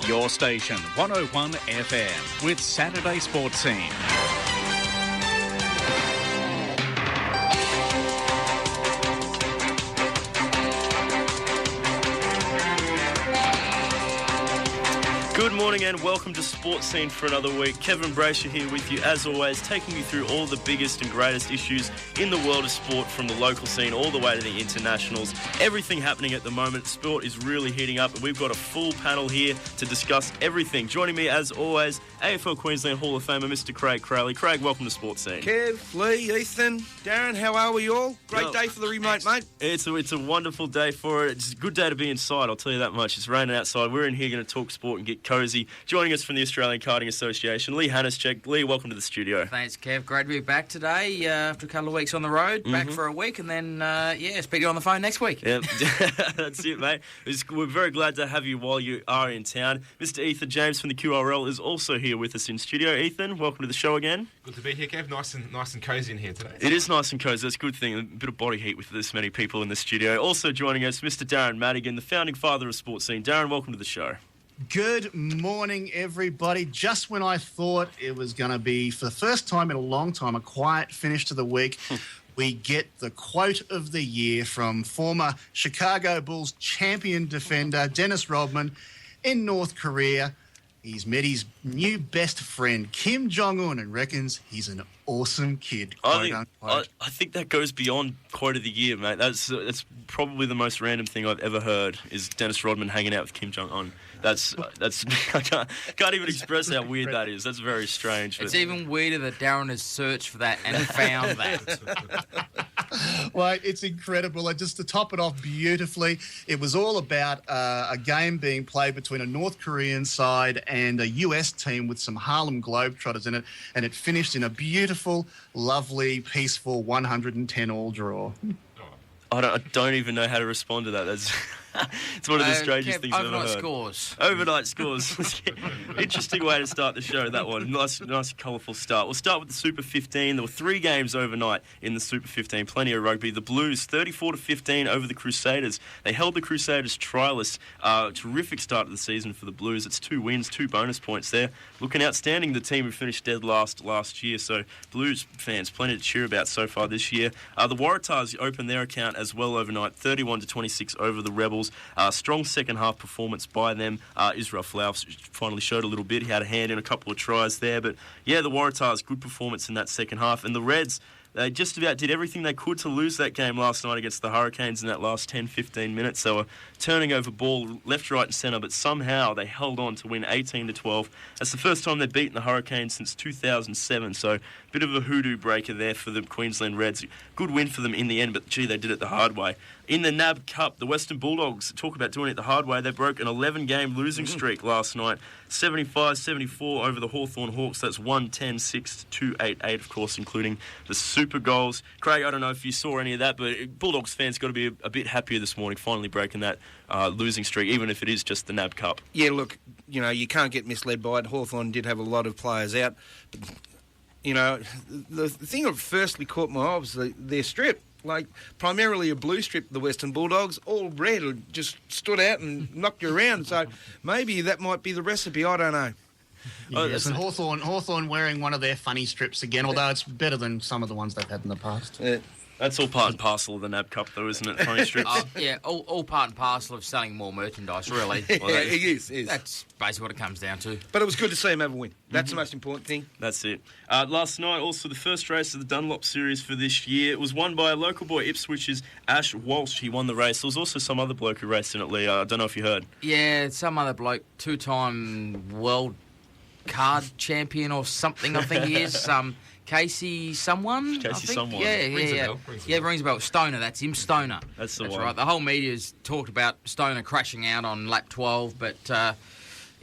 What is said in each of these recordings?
Your station, 101 FM, with Saturday Sports Scene. Good morning and welcome to Sports Scene for another week. Kevin Braysher here with you as always, taking you through all the biggest and greatest issues in the world of sport, from the local scene all the way to the internationals. Everything happening at the moment. Sport is really heating up and we've got a full panel here to discuss everything. Joining me as always, AFL Queensland Hall of Famer Mr. Craig Crowley. Craig, welcome to Sports Scene. Kev, Lee, Ethan, Darren, how are we all? Great day for the remote, mate. It's a wonderful day for it. It's a good day to be inside, I'll tell you that much. It's raining outside. We're in here going to talk sport and get cozy. Joining us from the Australian Karting Association, Lee Hanatschek. Lee, welcome to the studio. Thanks, Kev. Great to be back today after a couple of weeks on the road. Back for a week and then, speak to you on the phone next week. Yep, that's it, mate. We're very glad to have you while you are in town. Mr. Ethan James from the QRL is also here with us in studio. Ethan, welcome to the show again. Good to be here, Kev. Nice and cosy in here today. It is nice and cosy. That's a good thing. A bit of body heat with this many people in the studio. Also joining us, Mr. Darren Madigan, the founding father of Sports Scene. Darren, welcome to the show. Good morning, everybody. Just when I thought it was going to be, for the first time in a long time, a quiet finish to the week, we get the quote of the year from former Chicago Bulls champion defender Dennis Rodman in North Korea. He's met his new best friend, Kim Jong-un, and reckons he's an awesome kid. I think that goes beyond quote of the year, mate. That's probably the most random thing I've ever heard, is Dennis Rodman hanging out with Kim Jong-un. That's I can't even express how weird that is. That's very strange. It's even weirder that Darren has searched for that and found that. Well, it's incredible. Just to top it off beautifully, it was all about a game being played between a North Korean side and a US team with some Harlem Globetrotters in it, and it finished in a beautiful, lovely, peaceful 110-all draw. I don't even know how to respond to that. That's it's one of the strangest things I've ever heard. Overnight scores. Interesting way to start the show, that one. Nice colourful start. We'll start with the Super 15. There were 3 games overnight in the Super 15. Plenty of rugby. The Blues, 34-15 over the Crusaders. They held the Crusaders trialless. Terrific start of the season for the Blues. It's 2 wins, 2 bonus points there. Looking outstanding. The team who finished dead last year. So Blues fans, plenty to cheer about so far this year. The Waratahs opened their account as well overnight, 31-26 over the Rebels. Strong second half performance by them. Israel Folau finally showed a little bit. He had a hand in a couple of tries there. But yeah, the Waratahs, good performance in that second half. And the Reds, they just about did everything they could to lose that game last night against the Hurricanes in that last 10-15 minutes. They were turning over ball left, right and centre, but somehow they held on to win 18-12. That's the first time they've beaten the Hurricanes since 2007, so a bit of a hoodoo breaker there for the Queensland Reds. Good win for them in the end, but gee, they did it the hard way. In the NAB Cup, the Western Bulldogs, talk about doing it the hard way, they broke an 11-game losing streak last night, 75-74 over the Hawthorn Hawks. That's 110-6-288, of course, including the super goals. Craig, I don't know if you saw any of that, but Bulldogs fans got to be a bit happier this morning, finally breaking that losing streak, even if it is just the NAB Cup. Yeah, look, you can't get misled by it. Hawthorn did have a lot of players out. But, the thing that firstly caught my eye was their strip. Like, primarily a blue strip, the Western Bulldogs, all red, just stood out and knocked you around. So maybe that might be the recipe, I don't know. Yes, and Hawthorn wearing one of their funny strips again, although it's better than some of the ones they've had in the past. That's all part and parcel of the NAB Cup, though, isn't it? Funny strips. All part and parcel of selling more merchandise, really. Well, it is. That's basically what it comes down to. But it was good to see him have a win. That's the most important thing. That's it. Last night, also the first race of the Dunlop Series for this year. It was won by a local boy, Ipswich's Ash Walsh. He won the race. There was also some other bloke who raced in it, Lee. I don't know if you heard. Yeah, some other bloke, 2-time world card champion or something, I think he is. Casey someone? Casey someone. Yeah. Rings a bell. Stoner, that's him, Stoner. That's one. Right. The whole media's talked about Stoner crashing out on lap 12, but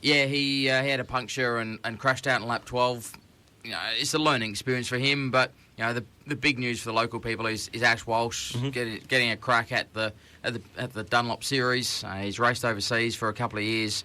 he had a puncture and crashed out on lap 12. It's a learning experience for him, but the big news for the local people is Ash Walsh getting a crack at the Dunlop Series. He's raced overseas for a couple of years,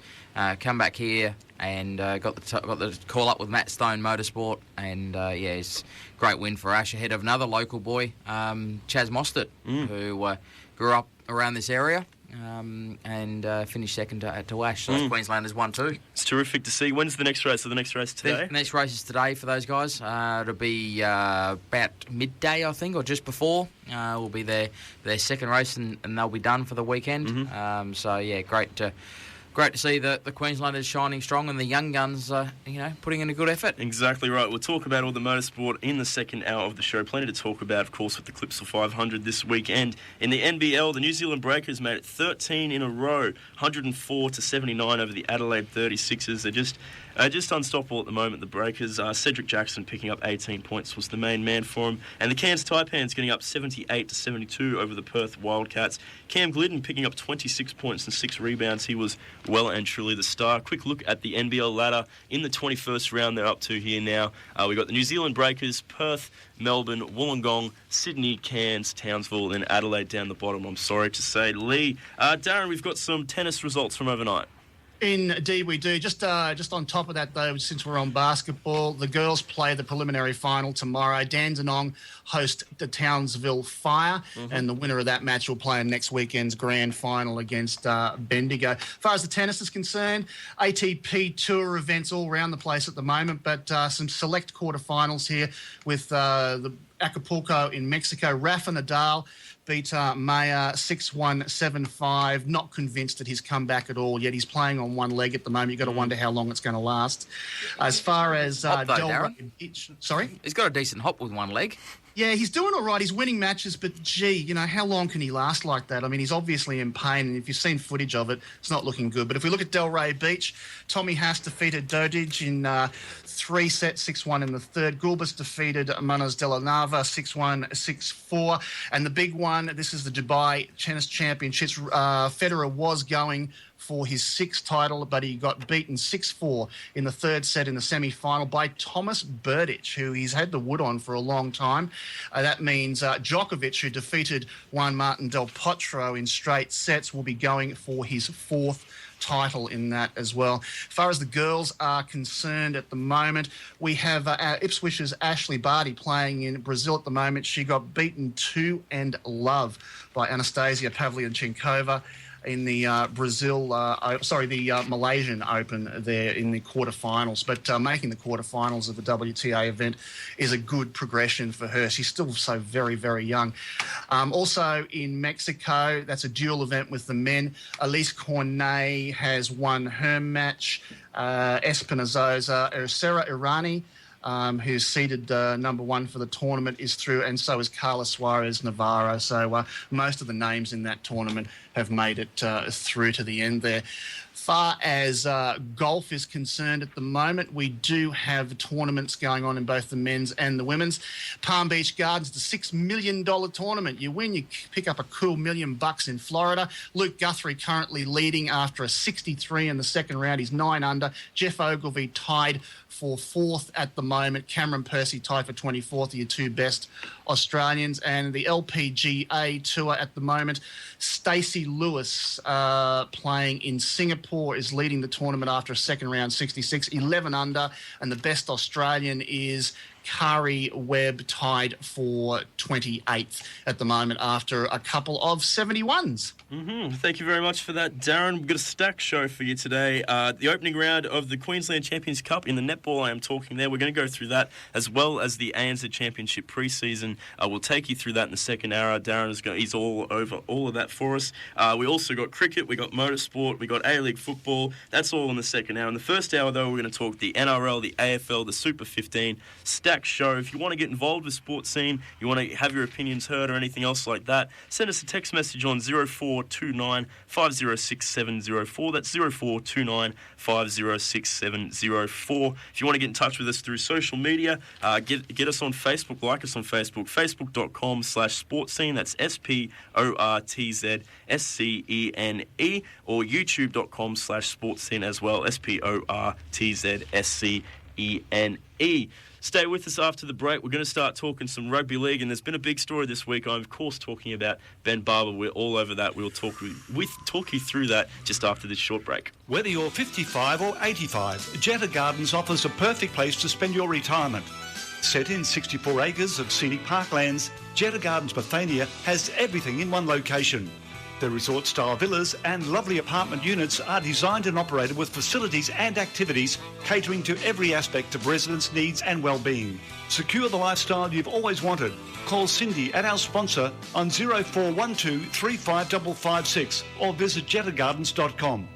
come back here and got the call up with Matt Stone Motorsport, and it's a great win for Ash ahead of another local boy, Chaz Mostert, who grew up around this area and finished second to Ash. So that's Queenslanders 1-2. It's terrific to see. When's the next race? So the next race today? The next race is today for those guys. It'll be about midday, I think, or just before. Will be their second race, and they'll be done for the weekend. So yeah, great to see the Queenslanders shining strong and the young guns, putting in a good effort. Exactly right. We'll talk about all the motorsport in the second hour of the show. Plenty to talk about, of course, with the Clipsal 500 this weekend. In the NBL, the New Zealand Breakers made it 13 in a row, 104-79 over the Adelaide 36ers. They're just unstoppable at the moment, the Breakers. Cedric Jackson picking up 18 points was the main man for him. And the Cairns Taipans getting up 78-72 over the Perth Wildcats. Cam Glidden picking up 26 points and 6 rebounds. He was well and truly the star. Quick look at the NBL ladder in the 21st round they're up to here now. We've got the New Zealand Breakers, Perth, Melbourne, Wollongong, Sydney, Cairns, Townsville, and Adelaide down the bottom, I'm sorry to say. Lee, Darren, we've got some tennis results from overnight. Indeed, we do. Just on top of that, though, since we're on basketball, the girls play the preliminary final tomorrow. Dandenong host the Townsville Fire, and the winner of that match will play in next weekend's grand final against Bendigo. As far as the tennis is concerned, ATP Tour events all around the place at the moment, but some select quarterfinals here with the Acapulco in Mexico. Rafa Nadal beat Maya 6-1, 7-5. Not convinced that he's come back at all yet. He's playing on one leg at the moment. You've got to wonder how long it's going to last. As far as sorry? He's got a decent hop with one leg. Yeah, he's doing all right. He's winning matches, but gee, how long can he last like that? I mean, he's obviously in pain, and if you've seen footage of it, it's not looking good. But if we look at Delray Beach, Tommy Haas defeated Dodge in 3 sets, 6-1 in the third. Gulbis defeated Manos de la Nava 6-1, 6-4. And the big one, this is the Dubai Tennis Championships. Federer was going for his 6th title, but he got beaten 6-4 in the third set in the semi-final by Thomas Berdych, who he's had the wood on for a long time. That means Djokovic, who defeated Juan Martin Del Potro in straight sets, will be going for his 4th title in that as well. As far as the girls are concerned at the moment, we have Ipswich's Ashley Barty playing in Brazil at the moment. She got beaten 2-0 by Anastasia Pavlyuchenkova in the Malaysian Open there in the quarterfinals. But making the quarterfinals of the WTA event is a good progression for her. She's still so very, very young. Also in Mexico, that's a dual event with the men. Elise Cornet has won her match. Espinozosa, Sarah Irani, who's seeded number 1 for the tournament, is through, and so is Carla Suarez Navarro. So most of the names in that tournament have made it through to the end there. Far as golf is concerned at the moment, we do have tournaments going on in both the men's and the women's. Palm Beach Gardens, the $6 million tournament. You win, you pick up a cool $1 million in Florida. Luke Guthrie currently leading after a 63 in the second round. He's 9 under. Jeff Ogilvie tied for 4th at the moment. Cameron Percy tied for 24th, your 2 best Australians. And the LPGA Tour at the moment, Stacey Lewis playing in Singapore is leading the tournament after a second round 66, 11 under, and the best Australian is Kari Webb, tied for 28th at the moment after a couple of 71s. Thank you very much for that, Darren. We've got a stacked show for you today. The opening round of the Queensland Champions Cup in the netball, I am talking there. We're going to go through that, as well as the ANZ Championship pre-season. We'll take you through that in the second hour. Darren he's all over all of that for us. We also got cricket, we got motorsport, we got A-League football. That's all in the second hour. In the first hour, though, we're going to talk the NRL, the AFL, the Super 15, stacked show. If you want to get involved with Sports Scene, you want to have your opinions heard or anything else like that, send us a text message on 0429 506 704. That's 0429 506 704. If you want to get in touch with us through social media, get us on Facebook, like us on Facebook, facebook.com/sportscene, that's SPORTZSCENE, or youtube.com/sportscene as well, SPORTZSCENE. Stay with us after the break. We're going to start talking some rugby league, and there's been a big story this week. I'm, of course, talking about Ben Barber. We're all over that. We'll talk you through that just after this short break. Whether you're 55 or 85, Jetta Gardens offers a perfect place to spend your retirement. Set in 64 acres of scenic parklands, Jetta Gardens Bethania has everything in one location. Their resort-style villas and lovely apartment units are designed and operated with facilities and activities catering to every aspect of residents' needs and well-being. Secure the lifestyle you've always wanted. Call Cindy at our sponsor on 0412 35556 or visit jettagardens.com.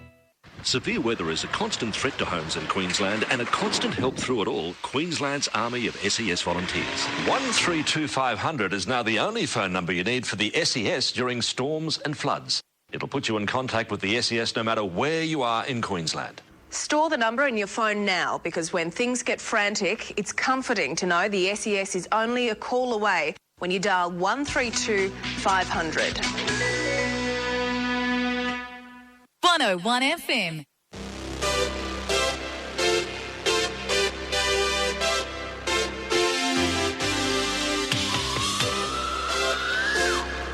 Severe weather is a constant threat to homes in Queensland and a constant help through it all. Queensland's army of SES volunteers. 132500 is now the only phone number you need for the SES during storms and floods. It'll put you in contact with the SES no matter where you are in Queensland. Store the number in your phone now, because when things get frantic, it's comforting to know the SES is only a call away when you dial 132500. 101 FM.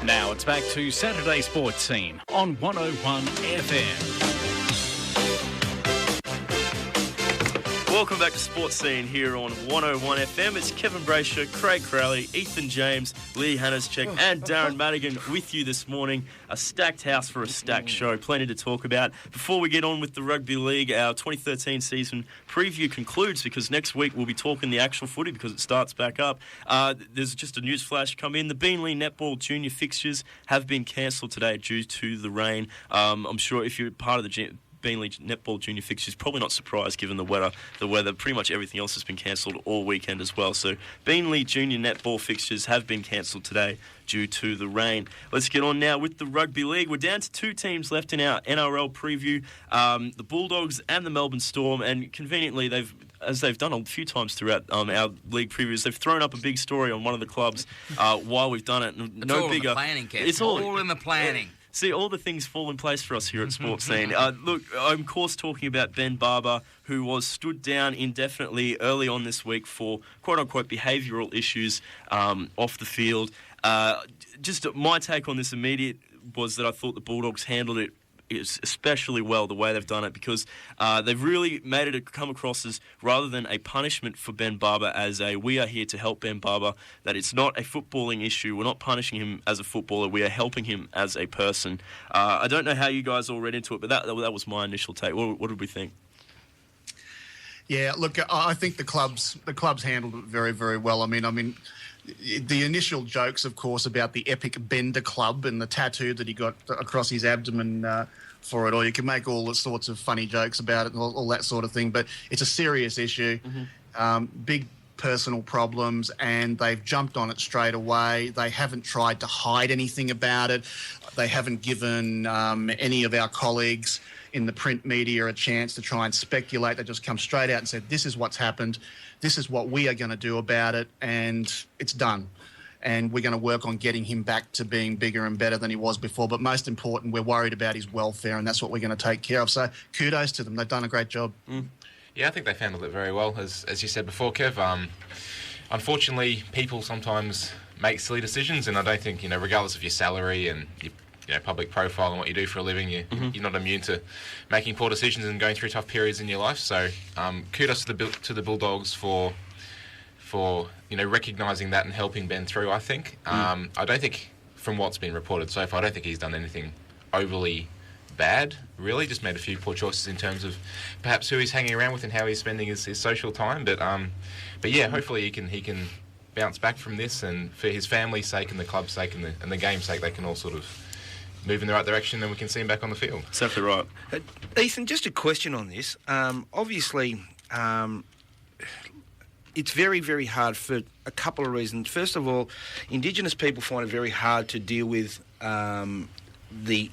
Now it's back to Saturday Sports Scene on 101 FM. Welcome back to Sports Scene here on 101 FM. It's Kevin Braysher, Craig Crowley, Ethan James, Lee Hanatschek and Darren Madigan with you this morning. A stacked house for a stacked show. Plenty to talk about. Before we get on with the Rugby League, our 2013 season preview concludes because next week we'll be talking the actual footy because it starts back up. There's just a news flash come in. The Beanley Netball Junior fixtures have been cancelled today due to the rain. I'm sure if you're part of the Beanley Netball Junior fixtures, probably not surprised given the weather. Pretty much everything else has been cancelled all weekend as well. So Beanley Junior Netball fixtures have been cancelled today due to the rain. Let's get on now with the Rugby League. We're down to two teams left in our NRL preview, the Bulldogs and the Melbourne Storm, and conveniently as they've done a few times throughout our league previews, they've thrown up a big story on one of the clubs while we've done it. It's all in the planning, Kev. It's all in the planning. See, all the things fall in place for us here at Sports Scene. Look, I'm of course talking about Ben Barber, who was stood down indefinitely early on this week for quote-unquote behavioural issues off the field. Just my take on this immediate was that I thought the Bulldogs handled it especially well, the way they've done it, because they've really made it come across as, rather than a punishment for Ben Barber, as a we are here to help Ben Barber, that it's not a footballing issue. We're not punishing him as a footballer. We are helping him as a person. I don't know how you guys all read into it, but that was my initial take. What did we think? Yeah, look, I think the clubs handled it very, very well. I mean, the initial jokes, of course, about the epic Bender Club and the tattoo that he got across his abdomen for it, or you can make all sorts of funny jokes about it and all that sort of thing, but it's a serious issue, big personal problems, and they've jumped on it straight away. They haven't tried to hide anything about it. They haven't given any of our colleagues in the print media a chance to try and speculate. They just come straight out and said, this is what's happened, this is what we are going to do about it, and it's done. And we're going to work on getting him back to being bigger and better than he was before. But most important, we're worried about his welfare, and that's what we're going to take care of. So kudos to them. They've done a great job. Yeah, I think they've handled it very well, as you said before, Kev. Unfortunately, people sometimes make silly decisions, and I don't think, regardless of your salary and your public profile and what you do for a living, you're not immune to making poor decisions and going through tough periods in your life. So kudos to the Bulldogs for recognising that and helping Ben through, I think. I don't think, from what's been reported so far, I don't think he's done anything overly bad, really. Just made a few poor choices in terms of perhaps who he's hanging around with and how he's spending his social time. But yeah, hopefully he can bounce back from this, and for his family's sake and the club's sake and the game's sake, they can all sort of move in the right direction, and we can see him back on the field. Exactly right. Ethan, just a question on this. Obviously, it's very, very hard for a couple of reasons. First of all, Indigenous people find it very hard to deal with the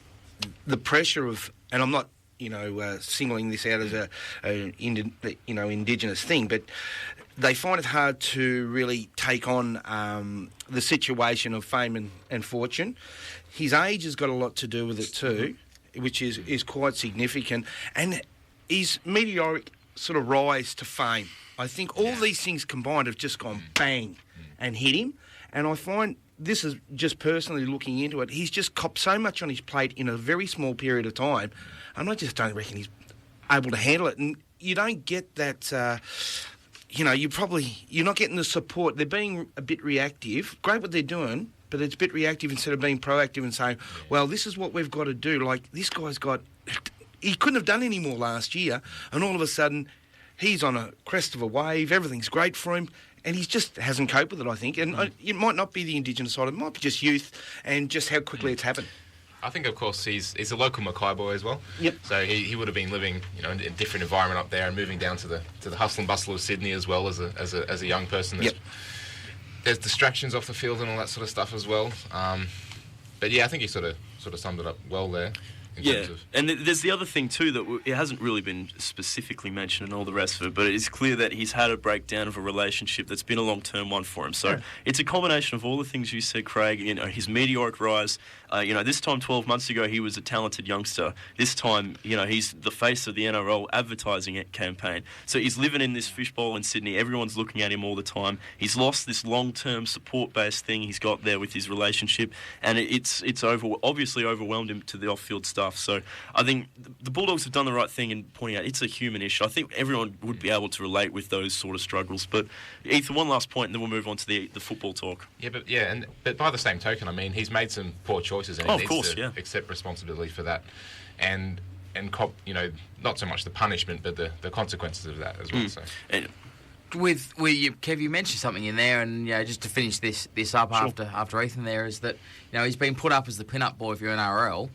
pressure of, and I'm not, singling this out as a Indigenous thing, but they find it hard to really take on the situation of fame and fortune. His age has got a lot to do with it too, which is quite significant, and his meteoric sort of rise to fame. I think all these things combined have just gone bang and hit him, and I find, this is just personally looking into it, he's just copped so much on his plate in a very small period of time, and I just don't reckon he's able to handle it. And you don't get that, you're not getting the support. They're being a bit reactive. Great what they're doing, but it's a bit reactive instead of being proactive and saying, well, this is what we've got to do. Like, this guy's got... He couldn't have done any more last year, and all of a sudden, he's on a crest of a wave, everything's great for him, and he just hasn't coped with it, I think. And it might not be the Indigenous side, it might be just youth and just how quickly it's happened. I think, of course, he's a local Mackay boy as well. Yep. So he would have been living, in a different environment up there and moving down to the hustle and bustle of Sydney as well as a young person. There's distractions off the field and all that sort of stuff as well. But yeah, I think he sort of summed it up well there. Yeah, and there's the other thing too that it hasn't really been specifically mentioned and all the rest of it, but it's clear that he's had a breakdown of a relationship that's been a long-term one for him. So it's a combination of all the things you said, Craig. His meteoric rise. This time 12 months ago he was a talented youngster. This time, he's the face of the NRL advertising campaign. So he's living in this fishbowl in Sydney. Everyone's looking at him all the time. He's lost this long-term support-based thing he's got there with his relationship, and it's obviously overwhelmed him to the off-field stuff. So I think the Bulldogs have done the right thing in pointing out it's a human issue. I think everyone would be able to relate with those sort of struggles. But Ethan, one last point, and then we'll move on to the football talk. Yeah, but by the same token, I mean, he's made some poor choices, and he needs to accept responsibility for that, and cop, not so much the punishment, but the consequences of that as well. So. And with you, Kev, you mentioned something in there, and just to finish this up after Ethan there is that he's been put up as the pin-up boy for your NRL.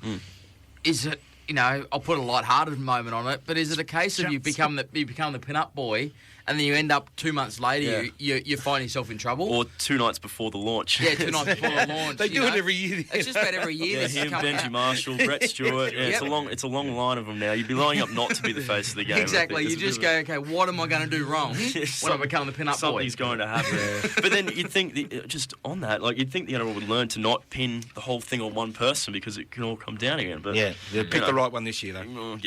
Is it, I'll put a light-hearted moment on it, but is it a case of you become the pin-up boy and then you end up 2 months later, you find yourself in trouble? Or 2 nights before the launch. Yeah, 2 nights before the launch. They do it every year. It's just about every year. Him, Benji Marshall, Brett Stewart. Yeah, it's a long line of them now. You'd be lining up not to be the face of the game. Exactly. You just go, okay, what am I going to do wrong when I become the pin-up boy? Something's going to happen. But then you'd think, just on that, you'd think the NRL would learn to not pin the whole thing on one person because it can all come down again. But they'll pick the right one this year, though.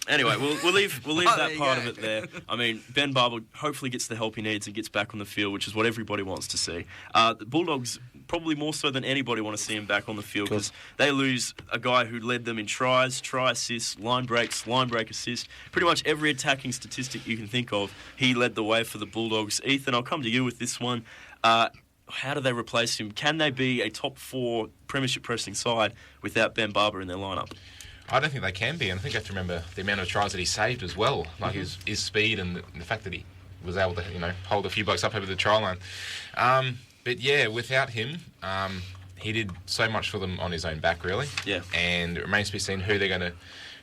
Anyway, we'll leave that part of it there. I mean, Ben Barber hopefully gets the help he needs and gets back on the field, which is what everybody wants to see. The Bulldogs, probably more so than anybody, want to see him back on the field because they lose a guy who led them in tries, try assists, line breaks, line break assists. Pretty much every attacking statistic you can think of, he led the way for the Bulldogs. Ethan, I'll come to you with this one. How do they replace him? Can they be a top 4 premiership pressing side without Ben Barber in their lineup? I don't think they can be, and I think you have to remember the amount of tries that he saved as well, like his speed and the fact that he was able to, hold a few blokes up over the try line. But yeah, without him, he did so much for them on his own back, really. Yeah. And it remains to be seen who they're going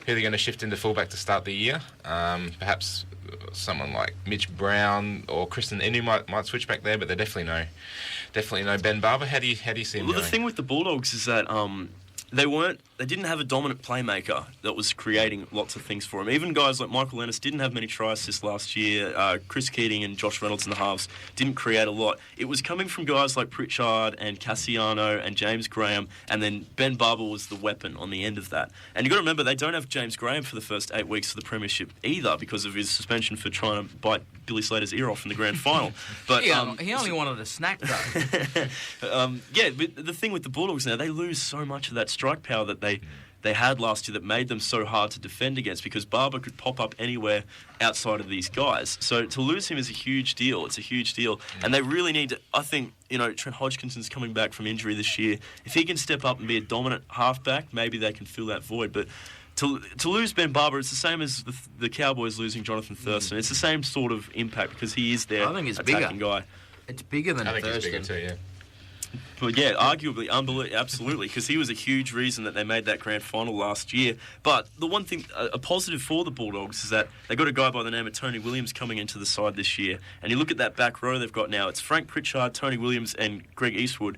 to shift into fullback to start the year. Perhaps someone like Mitch Brown or Kristen Inu might switch back there, but they definitely know Ben Barber. How do you see him going? The thing with the Bulldogs is that they didn't have a dominant playmaker that was creating lots of things for him. Even guys like Michael Ennis didn't have many try assists last year. Chris Keating and Josh Reynolds in the halves didn't create a lot. It was coming from guys like Pritchard and Cassiano and James Graham, and then Ben Barber was the weapon on the end of that. And you've got to remember, they don't have James Graham for the first 8 weeks of the premiership either because of his suspension for trying to bite Billy Slater's ear off in the grand final. But he only wanted a snack, though. But the thing with the Bulldogs now, they lose so much of that strike power that they had last year that made them so hard to defend against because Barber could pop up anywhere outside of these guys. So to lose him is a huge deal. It's a huge deal. And they really need to, I think, Trent Hodgkinson's coming back from injury this year. If he can step up and be a dominant halfback, maybe they can fill that void. But to lose Ben Barber, it's the same as the Cowboys losing Jonathan Thurston. It's the same sort of impact because he is their attacking guy. It's bigger than Thurston. I think it's bigger too, yeah. But yeah, arguably, absolutely, because he was a huge reason that they made that grand final last year. But the one thing, a positive for the Bulldogs is that they got a guy by the name of Tony Williams coming into the side this year. And you look at that back row they've got now, it's Frank Pritchard, Tony Williams and Greg Eastwood.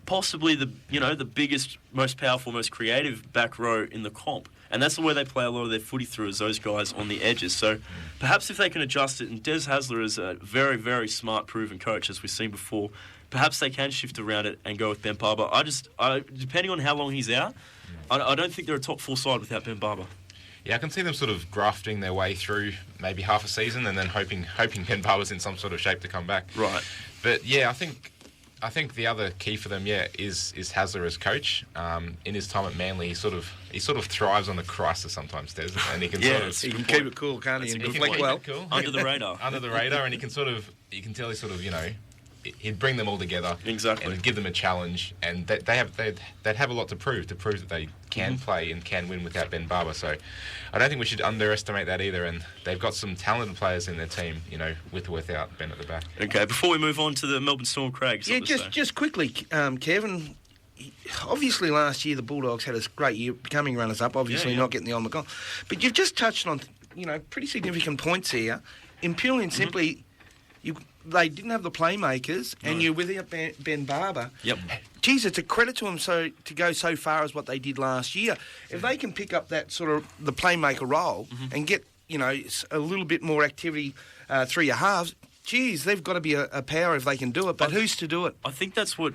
Possibly the biggest, most powerful, most creative back row in the comp. And that's the way they play a lot of their footy through, is those guys on the edges. So perhaps if they can adjust it, and Des Hasler is a very, very smart, proven coach, as we've seen before, perhaps they can shift around it and go with Ben Barber. Depending on how long he's out, I don't think they're a top 4 side without Ben Barber. Yeah, I can see them sort of grafting their way through maybe half a season and then hoping Ben Barber's in some sort of shape to come back. Right. But yeah, I think the other key for them, is Hasler as coach. In his time at Manly, he sort of thrives on the crisis sometimes, Des, and he can he can keep it cool, can't he? And reflect well under the radar, and you can tell he's sort of he'd bring them all together, exactly, and give them a challenge, and they'd have a lot to prove that they can play and can win without Ben Barber. So I don't think we should underestimate that either. And they've got some talented players in their team, with or without Ben at the back. Okay, before we move on to the Melbourne Storm, Craig. Just quickly, Kevin. Obviously, last year the Bulldogs had a great year, becoming runners-up. Obviously, not getting the on the goal, but you've just touched on pretty significant points here. In purely and simply, they didn't have the playmakers, and you're without Ben Barber. Yep. Geez, it's a credit to them to go so far as what they did last year. If they can pick up that sort of the playmaker role and get a little bit more activity through your halves. Geez, they've got to be a power if they can do it, but who's to do it? I think that's why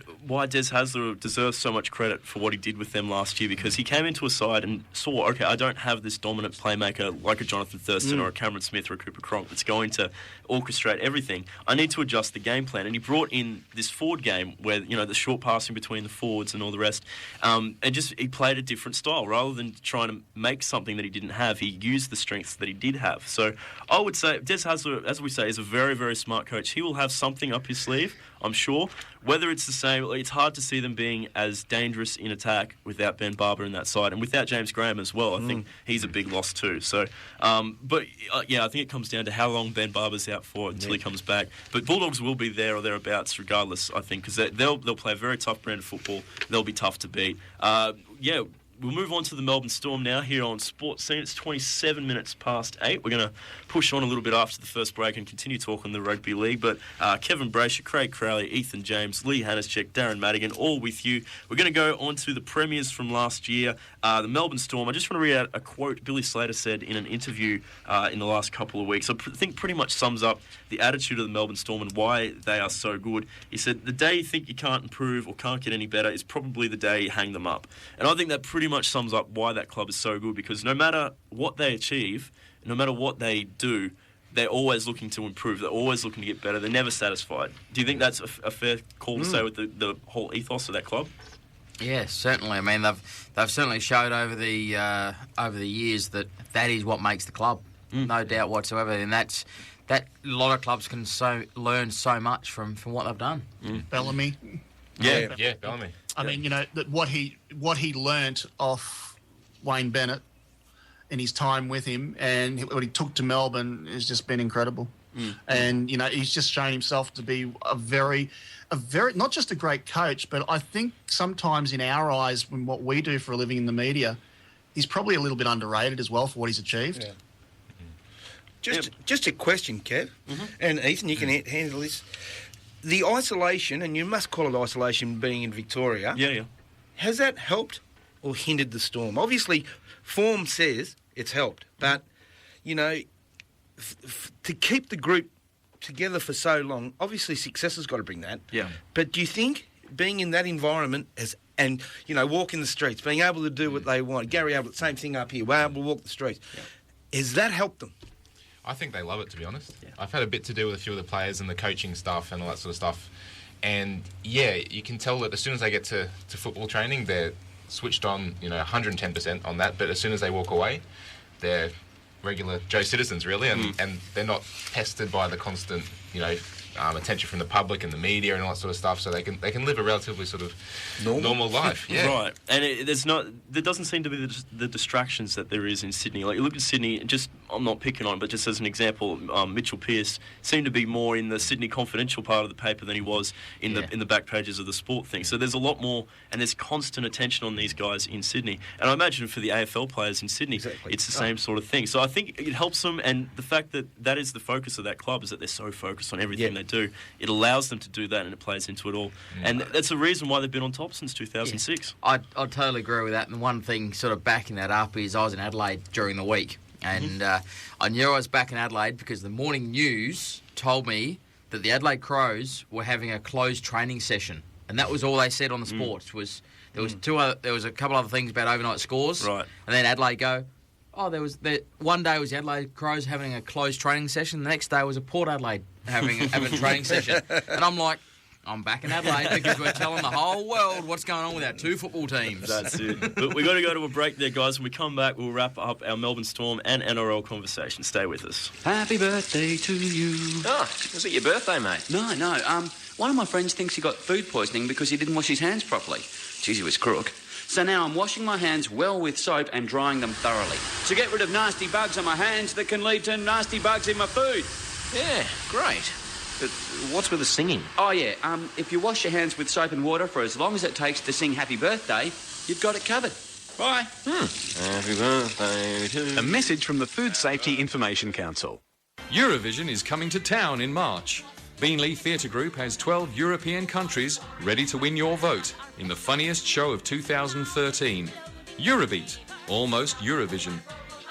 Des Hasler deserves so much credit for what he did with them last year, because he came into a side and saw, okay, I don't have this dominant playmaker like a Jonathan Thurston or a Cameron Smith or a Cooper Cronk that's going to orchestrate everything. I need to adjust the game plan, and he brought in this forward game where, the short passing between the forwards and all the rest, and he played a different style. Rather than trying to make something that he didn't have, he used the strengths that he did have. So I would say Des Hasler, as we say, is a very, very smart coach. He will have something up his sleeve, I'm sure. Whether it's the same, it's hard to see them being as dangerous in attack without Ben Barber in that side, and without James Graham as well. I think he's a big loss too. So, I think it comes down to how long Ben Barber's out for until he comes back. But Bulldogs will be there or thereabouts regardless, I think, because they'll play a very tough brand of football. They'll be tough to beat. We'll move on to the Melbourne Storm now here on SportzScene. It's 27 minutes past 8. We're going to push on a little bit after the first break and continue talking the Rugby League. But Kevin Braysher, Craig Crowley, Ethan James, Lee Hanatschek, Darren Madigan, all with you. We're going to go on to the premiers from last year, the Melbourne Storm. I just want to read out a quote Billy Slater said in an interview in the last couple of weeks. I think pretty much sums up the attitude of the Melbourne Storm and why they are so good. He said, "The day you think you can't improve or can't get any better is probably the day you hang them up." And I think that pretty much sums up why that club is so good, because no matter what they achieve, no matter what they do, they're always looking to improve. They're always looking to get better. They're never satisfied. Do you think that's a fair call to say with the whole ethos of that club? Yeah, certainly. I mean, they've certainly showed over the years that is what makes the club, no doubt whatsoever. And that a lot of clubs can learn so much from what they've done. Bellamy. Yeah, Bellamy. I mean, that what he learnt off Wayne Bennett in his time with him, and what he took to Melbourne has just been incredible. And he's just shown himself to be a very not just a great coach, but I think sometimes in our eyes, when what we do for a living in the media, he's probably a little bit underrated as well for what he's achieved. Yeah. Just a question, Kev, and Ethan, you can handle this. The isolation, and you must call it isolation being in Victoria. Yeah. Has that helped or hindered the Storm? Obviously, form says it's helped, but, to keep the group together for so long, obviously success has got to bring that. Yeah. But do you think being in that environment walking the streets, being able to do what they want, Gary Ablett, same thing up here, we're able to walk the streets, has that helped them? I think they love it, to be honest. Yeah. I've had a bit to do with a few of the players and the coaching stuff and all that sort of stuff. And, you can tell that as soon as they get to football training, they're switched on, 110% on that. But as soon as they walk away, they're regular Joe citizens, really, and they're not pestered by the constant, attention from the public and the media and all that sort of stuff, so they can live a relatively sort of normal life. Yeah. Right. And there doesn't seem to be the distractions that there is in Sydney. Like, you look at Sydney, I'm not picking on, but just as an example, Mitchell Pearce seemed to be more in the Sydney Confidential part of the paper than he was in the back pages of the sport thing. So there's a lot more, and there's constant attention on these guys in Sydney. And I imagine for the AFL players in Sydney, it's the same sort of thing. So I think it helps them, and the fact that is the focus of that club is that they're so focused on everything they do. It allows them to do that, and it plays into it all. And that's the reason why they've been on top since 2006. I totally agree with that. And one thing sort of backing that up is I was in Adelaide during the week. And I knew I was back in Adelaide because the morning news told me that the Adelaide Crows were having a closed training session. And that was all they said on the sports. There was a couple other things about overnight scores. Right. And then Adelaide go, one day was the Adelaide Crows having a closed training session. The next day was a Port Adelaide having a training session. And I'm like, I'm back in Adelaide because we're telling the whole world what's going on with our two football teams. That's it. But we've got to go to a break there, guys. When we come back, we'll wrap up our Melbourne Storm and NRL conversation. Stay with us. Happy birthday to you. Oh, was it your birthday, mate? No. One of my friends thinks he got food poisoning because he didn't wash his hands properly. Jeez, he was crook. So now I'm washing my hands well with soap and drying them thoroughly to get rid of nasty bugs on my hands that can lead to nasty bugs in my food. Yeah, great. But what's with the singing? Oh, yeah. If you wash your hands with soap and water for as long as it takes to sing Happy Birthday, you've got it covered. Bye. Happy birthday to you. A message from the Food Safety Information Council. Eurovision is coming to town in March. Beanley Theatre Group has 12 European countries ready to win your vote in the funniest show of 2013. Eurobeat, almost Eurovision.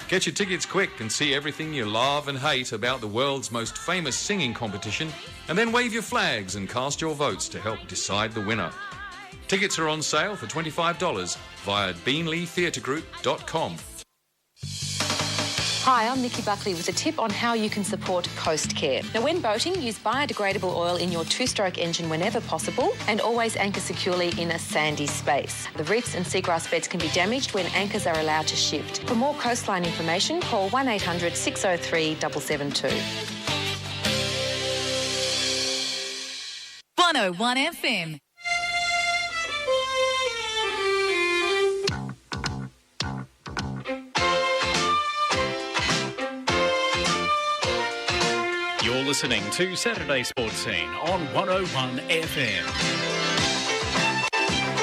Get your tickets quick and see everything you love and hate about the world's most famous singing competition, and then wave your flags and cast your votes to help decide the winner. Tickets are on sale for $25 via beanleytheatregroup.com. Hi, I'm Nikki Buckley with a tip on how you can support Coast Care. Now, when boating, use biodegradable oil in your two-stroke engine whenever possible and always anchor securely in a sandy space. The reefs and seagrass beds can be damaged when anchors are allowed to shift. For more coastline information, call 1800 603 772. 101 FM. You're listening to Saturday Sports Scene on 101 FM.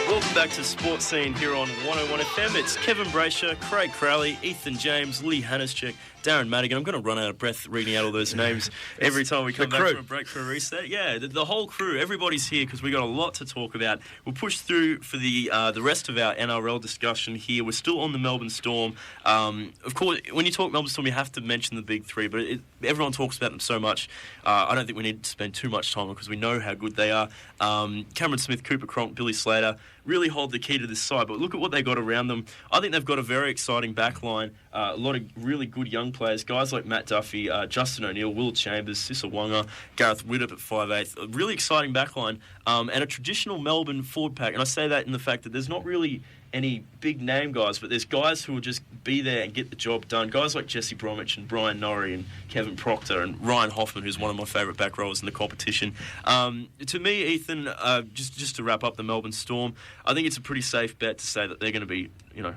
Welcome back to Sports Scene here on 101 FM. It's Kevin Braysher, Craig Crowley, Ethan James, Lee Hanatschek, Darren Madigan. I'm going to run out of breath reading out all those names every time we come back from a break for a reset. Yeah, the whole crew, everybody's here because we got a lot to talk about. We'll push through for the rest of our NRL discussion here. We're still on the Melbourne Storm. Of course, when you talk Melbourne Storm, you have to mention the big three, but everyone talks about them so much. I don't think we need to spend too much time on because we know how good they are. Cameron Smith, Cooper Cronk, Billy Slater really hold the key to this side, but look at what they got around them. I think they've got a very exciting back line, a lot of really good young players, guys like Matt Duffy, Justin O'Neill, Will Chambers, Sissa Wonga, Gareth Widdop at 5'8", a really exciting back line, and a traditional Melbourne forward pack. And I say that in the fact that there's not really any big name guys, but there's guys who will just be there and get the job done. Guys like Jesse Bromwich and Brian Norrie and Kevin Proctor and Ryan Hoffman, who's one of my favourite back rowers in the competition. To me, Ethan, just to wrap up the Melbourne Storm, I think it's a pretty safe bet to say that they're going to be,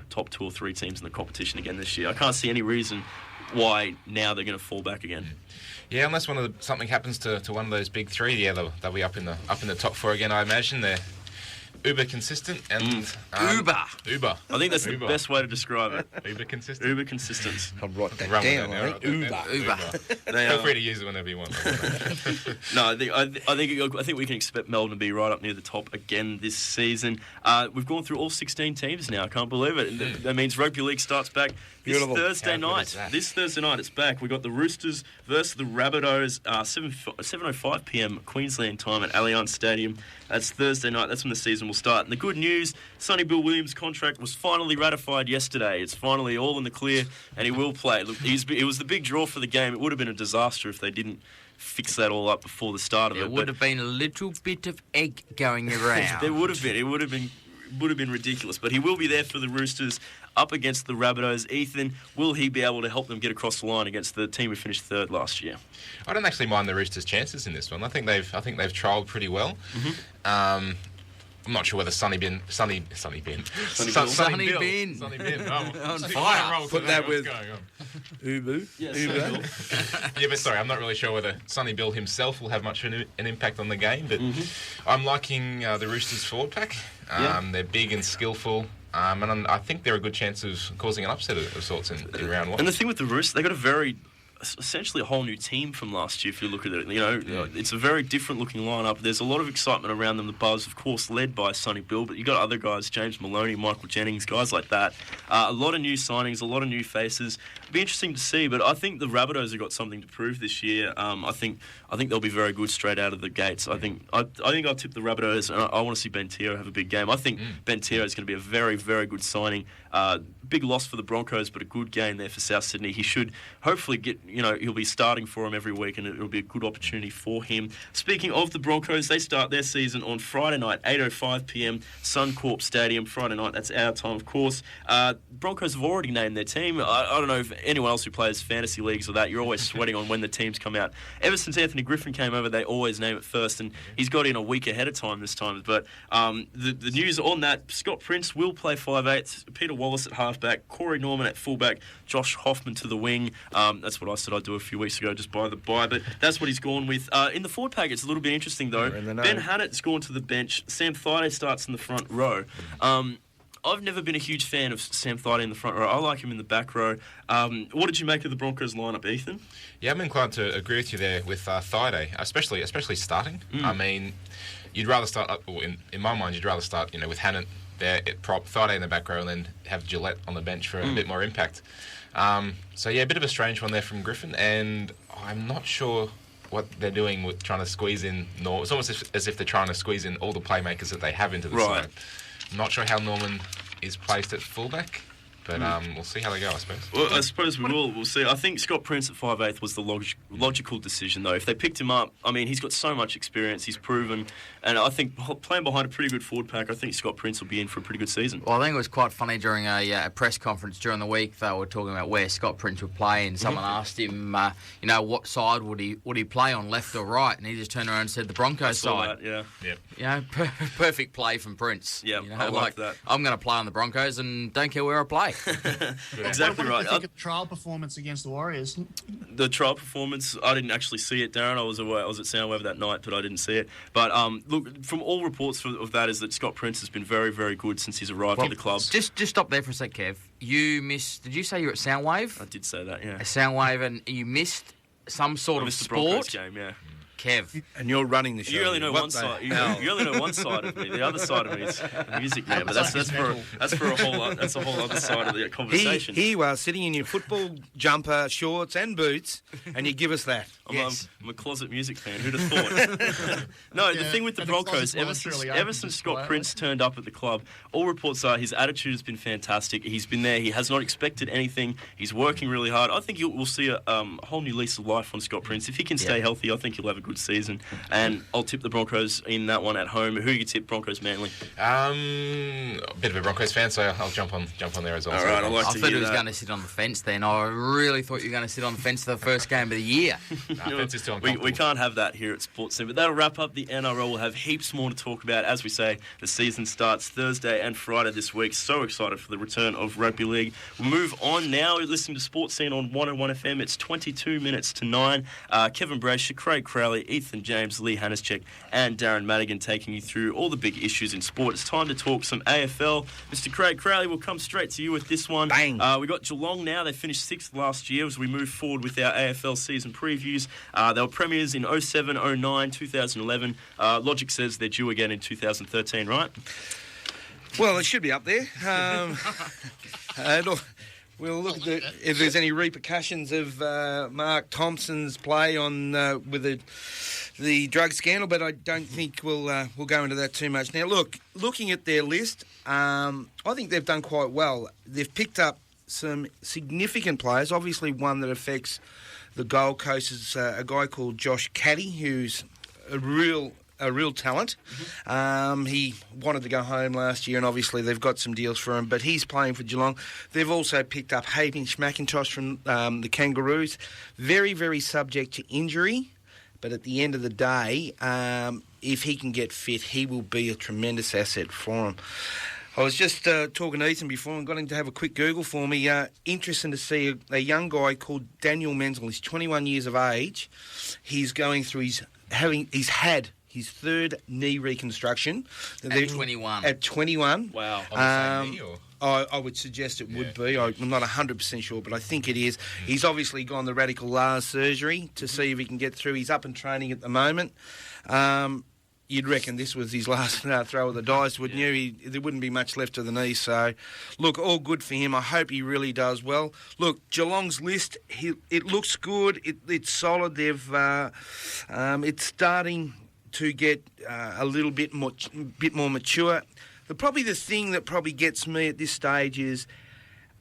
top 2 or 3 teams in the competition again this year. I can't see any reason why now they're going to fall back again. Yeah, unless something happens to one of those big three, yeah, they'll be up in the top 4 again. I imagine they're uber consistent and Uber. I think that's the best way to describe it. Uber consistent. Uber consistent. I'll write that down. Uber. Feel free to use it whenever you want. No, I think we can expect Melbourne to be right up near the top again this season. We've gone through all 16 teams now. I can't believe it. That means Rugby League starts back this Thursday night. This Thursday night, it's back. We've got the Roosters versus the Rabbitohs, 7:05 p.m. Queensland time at Allianz Stadium. That's Thursday night. That's when the season will start. And the good news, Sonny Bill Williams' contract was finally ratified yesterday. It's finally all in the clear, and he will play. Look, it was the big draw for the game. It would have been a disaster if they didn't fix that all up before the start of it. There would have been a little bit of egg going around. There would have been. It would have been ridiculous. But he will be there for the Roosters up against the Rabbitohs. Ethan, will he be able to help them get across the line against the team who finished third last year? I don't actually mind the Roosters' chances in this one. I think they've trialled pretty well. Mm-hmm. I'm not sure whether Sonny Bin. Oh, on fire. Put that with Ubu. Yes, Ubu. Yeah, but sorry, I'm not really sure whether Sonny Bill himself will have much of an impact on the game. But I'm liking the Roosters' forward pack. They're big and skillful. And I think they're a good chance of causing an upset of sorts in round 1. And the thing with the Roosters, they got essentially a whole new team from last year if you look at it. It's a very different looking lineup. There's a lot of excitement around them. The buzz, of course, led by Sonny Bill, but you got other guys, James Maloney, Michael Jennings, guys like that. A lot of new signings, a lot of new faces. It'll be interesting to see, but I think the Rabbitohs have got something to prove this year. I think they'll be very good straight out of the gates. I think I'll tip the Rabbitohs, and I want to see Ben Teo have a big game. I think Ben Teo is going to be a very, very good signing Big loss for the Broncos, but a good game there for South Sydney. He should hopefully get, he'll be starting for him every week, and it'll be a good opportunity for him. Speaking of the Broncos, they start their season on Friday night, 8:05 p.m, Suncorp Stadium. Friday night, that's our time, of course. Broncos have already named their team. I don't know if anyone else who plays fantasy leagues or that, you're always sweating on when the teams come out. Ever since Anthony Griffin came over, they always name it first, and he's got in a week ahead of time this time. But the news on that, Scott Prince will play 5'8", Peter Wallace at halfback, Corey Norman at fullback, Josh Hoffman to the wing. That's what I said I'd do a few weeks ago, just by the by, but that's what he's gone with. In the forward pack, it's a little bit interesting, though. Ben Hanatschek's gone to the bench. Sam Thaiday starts in the front row. I've never been a huge fan of Sam Thaiday in the front row. I like him in the back row. What did you make of the Broncos lineup, Ethan? Yeah, I'm inclined to agree with you there with Thaiday, especially starting. I mean, you'd rather start, in my mind, you'd rather start, with Hanat there at prop, Thaiday in the back row, and then have Gillette on the bench for a bit more impact. So yeah, a bit of a strange one there from Griffin, and I'm not sure what they're doing with trying to squeeze in Norman. It's almost as if they're trying to squeeze in all the playmakers that they have into the side. I'm not sure how Norman is placed at fullback, but we'll see how they go, I suppose. Well, I suppose we'll see. I think Scott Prince at 5'8" was the logical decision, though. If they picked him up, I mean, he's got so much experience, he's proven, and I think playing behind a pretty good forward pack, I think Scott Prince will be in for a pretty good season. Well, I think it was quite funny during a press conference during the week. They were talking about where Scott Prince would play, and someone asked him, what side would he play on, left or right? And he just turned around and said the Broncos side. That, yeah. Perfect play from Prince. Yeah, I like that. I'm going to play on the Broncos and don't care where I play. Exactly right. What do you think of the trial performance against the Warriors? The trial performance, I didn't actually see it, Darren. I was at Soundwave that night, but I didn't see it. But look, from all reports of that is that Scott Prince has been very, very good since he's arrived at the club. Just stop there for a sec, Kev. You missed. Did you say you were at Soundwave? I did say that. Yeah. A Soundwave, and you missed some sort of sport. The Broncos game, yeah. Kev. And you're running the show. You only know one side. You only know one side of me. The other side of me is music, man. But that's for a whole other side of the conversation. Here you are sitting in your football jumper, shorts, and boots, and you give us that. I'm a closet music fan. Who'd have thought? No, the thing with the Broncos, ever since Scott Prince turned up at the club, all reports are his attitude has been fantastic. He's been there. He has not expected anything. He's working really hard. I think we'll see a whole new lease of life on Scott Prince. If he can stay healthy, I think he'll have a good season. And I'll tip the Broncos in that one at home. Who do you tip, Broncos Manly? A bit of a Broncos fan, so I'll jump on there as well. All right, I thought he was going to sit on the fence then. I really thought you were going to sit on the fence for the first game of the year. We can't have that here at SportzScene. But that'll wrap up the NRL. We'll have heaps more to talk about. As we say, the season starts Thursday and Friday this week. So excited for the return of Rugby League. We'll move on now. You're listening to SportzScene on 101 FM. It's 22 minutes to 9. Kevin Braysher, Craig Crowley, Ethan James, Lee Hanatschek, and Darren Madigan taking you through all the big issues in sport. It's time to talk some AFL. Mr. Craig Crowley, we'll come straight to you with this one. Bang! We got Geelong now. They finished 6th last year as we move forward with our AFL season previews. They were premiers in 07, 09, 2011. Logic says they're due again in 2013, right? Well, it should be up there. We'll look at if there's any repercussions of Mark Thompson's play on with the drug scandal, but I don't think we'll go into that too much. Now, looking at their list, I think they've done quite well. They've picked up some significant players. Obviously, one that affects the Gold Coast is a guy called Josh Caddy, who's a real talent. He wanted to go home last year, and obviously they've got some deals for him, but he's playing for Geelong. They've also picked up Hamish McIntosh from the Kangaroos. Very, very subject to injury, but at the end of the day, if he can get fit, he will be a tremendous asset for him. I was just talking to Ethan before and got him to have a quick Google for me. Interesting to see a young guy called Daniel Menzel. He's 21 years of age. He's going through he's had his third knee reconstruction. At 21. At 21. Wow. I would suggest it would be. I'm not 100% sure, but I think it is. He's obviously gone the radical Lars surgery to see if he can get through. He's up and training at the moment. You'd reckon this was his last throw of the dice, wouldn't you? There wouldn't be much left of the knee. So, look, all good for him. I hope he really does well. Look, Geelong's list, it looks good. It's solid. It's starting to get a little bit more mature. Probably the thing that probably gets me at this stage is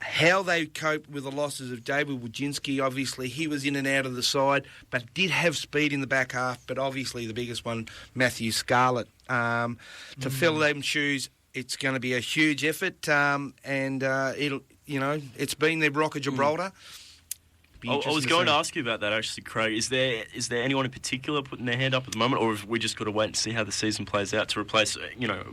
how they cope with the losses of David Wojcinski. Obviously, he was in and out of the side, but did have speed in the back half. But obviously, the biggest one, Matthew Scarlett. To fill them shoes, it's going to be a huge effort, and it'll, it's been their Rock of Gibraltar. I was going to ask you about that, actually, Craig. Is there anyone in particular putting their hand up at the moment, or have we just got to wait and see how the season plays out to replace,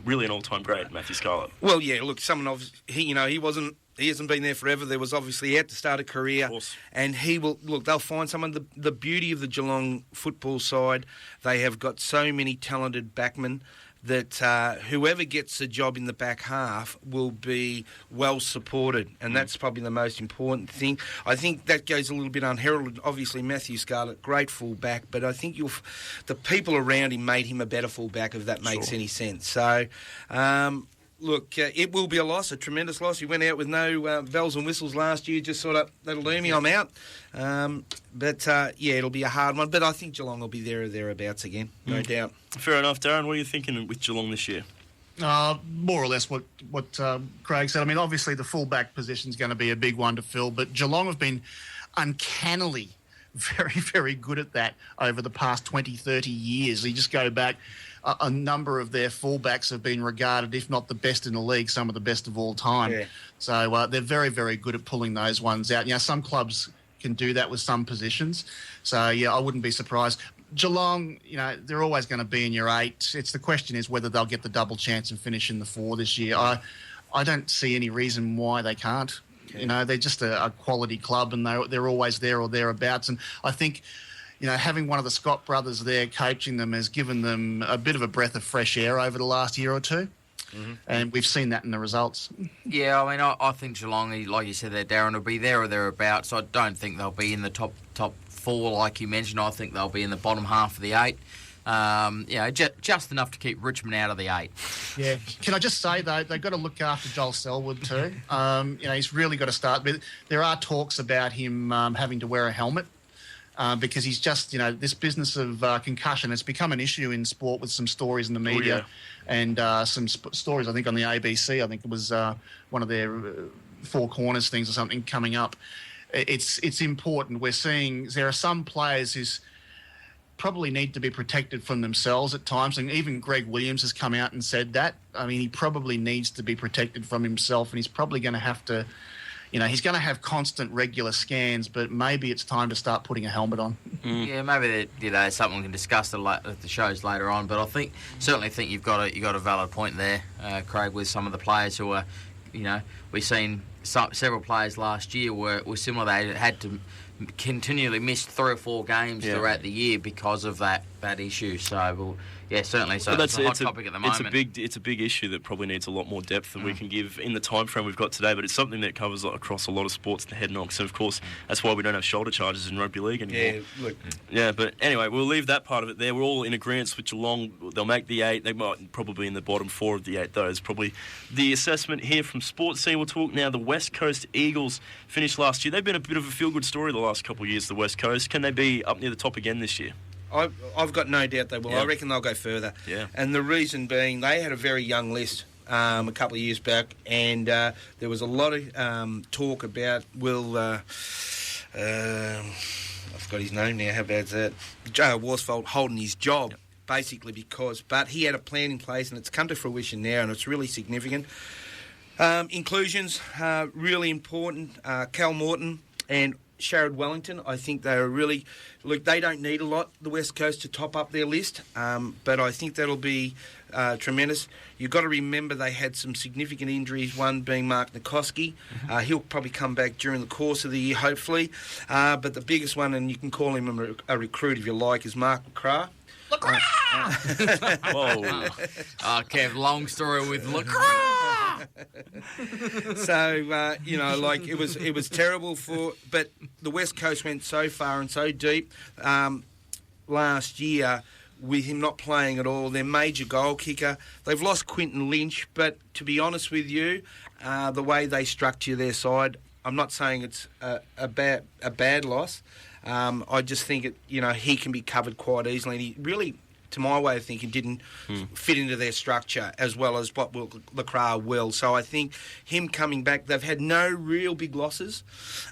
really an all-time great, Matthew Scarlett? Well, yeah, look, he hasn't been there forever. There was obviously, he had to start a career. And he will, look, they'll find someone. The beauty of the Geelong football side, they have got so many talented backmen that whoever gets a job in the back half will be well supported, and that's probably the most important thing. I think that goes a little bit unheralded. Obviously, Matthew Scarlett, great fullback, but I think the people around him made him a better fullback, if that makes any sense. So, look, it will be a loss, a tremendous loss. He went out with no bells and whistles last year, just sort of, that'll do me, I'm out. But it'll be a hard one. But I think Geelong will be there or thereabouts again, no doubt. Fair enough. Darren, what are you thinking with Geelong this year? More or less what Craig said. I mean, obviously the fullback position is going to be a big one to fill, but Geelong have been uncannily very, very good at that over the past 20, 30 years. You just go back, a number of their fullbacks have been regarded, if not the best in the league, some of the best of all time. Yeah. So they're very, very good at pulling those ones out. Some clubs can do that with some positions. So, I wouldn't be surprised. Geelong, they're always going to be in your 8. The question is whether they'll get the double chance and finish in the 4 this year. I don't see any reason why they can't. Okay. They're just a quality club, and they're always there or thereabouts. And I think, having one of the Scott brothers there coaching them has given them a bit of a breath of fresh air over the last year or two. Mm-hmm. And we've seen that in the results. Yeah, I mean, I think Geelong, like you said there, Darren, will be there or thereabouts. I don't think they'll be in the top 4, like you mentioned. I think they'll be in the bottom half of the 8. Just enough to keep Richmond out of the 8. Yeah. Can I just say, though, they've got to look after Joel Selwood too. He's really got to start. But there are talks about him having to wear a helmet. Because he's just, this business of concussion, it's become an issue in sport with some stories in the media and some stories, I think, on the ABC. I think it was one of their Four Corners things or something coming up. It's important. We're seeing there are some players who probably need to be protected from themselves at times, and even Greg Williams has come out and said that. I mean, he probably needs to be protected from himself, and he's probably going to have to... he's going to have constant, regular scans, but maybe it's time to start putting a helmet on. Yeah, maybe something we can discuss at the shows later on. But I certainly think you've got a valid point there, Craig, with some of the players who are, we've seen several players last year were similar. They had to continually miss 3 or 4 games throughout the year because of that issue. So certainly. So it's a hot topic at the moment. It's a big issue that probably needs a lot more depth than we can give in the time frame we've got today. But it's something that covers across a lot of sports, the head knocks, and of course that's why we don't have shoulder charges in rugby league anymore. But anyway, we'll leave that part of it there. We're all in agreement with Geelong. They'll make the 8. They might probably in the bottom 4 of the 8 though. Is probably the assessment here from SportzScene. We'll talk now. The West Coast Eagles finished last year. They've been a bit of a feel-good story the last couple of years. The West Coast, can they be up near the top again this year? I've got no doubt they will. I reckon they'll go further. Yeah. And the reason being, they had a very young list a couple of years back, and there was a lot of talk about I forgot his name now. How bad's that? Joe Worsfold holding his job, basically but he had a plan in place, and it's come to fruition now, and it's really significant. Inclusions, really important. Cal Morton and Sharad Wellington, I think they are really... Look, they don't need a lot, the West Coast, to top up their list, but I think that'll be tremendous. You've got to remember they had some significant injuries, one being Mark Nikoski. He'll probably come back during the course of the year, hopefully. But the biggest one, and you can call him a recruit if you like, is Mark McCrath. Whoa. Kev, long story with LaCroix. So, it was terrible but the West Coast went so far and so deep last year with him not playing at all. Their major goal kicker, they've lost Quinton Lynch, but to be honest with you, the way they structure their side, I'm not saying it's a bad loss. I just think he can be covered quite easily, and he really to my way of thinking, didn't fit into their structure as well as what Lacroix will. So I think him coming back, they've had no real big losses.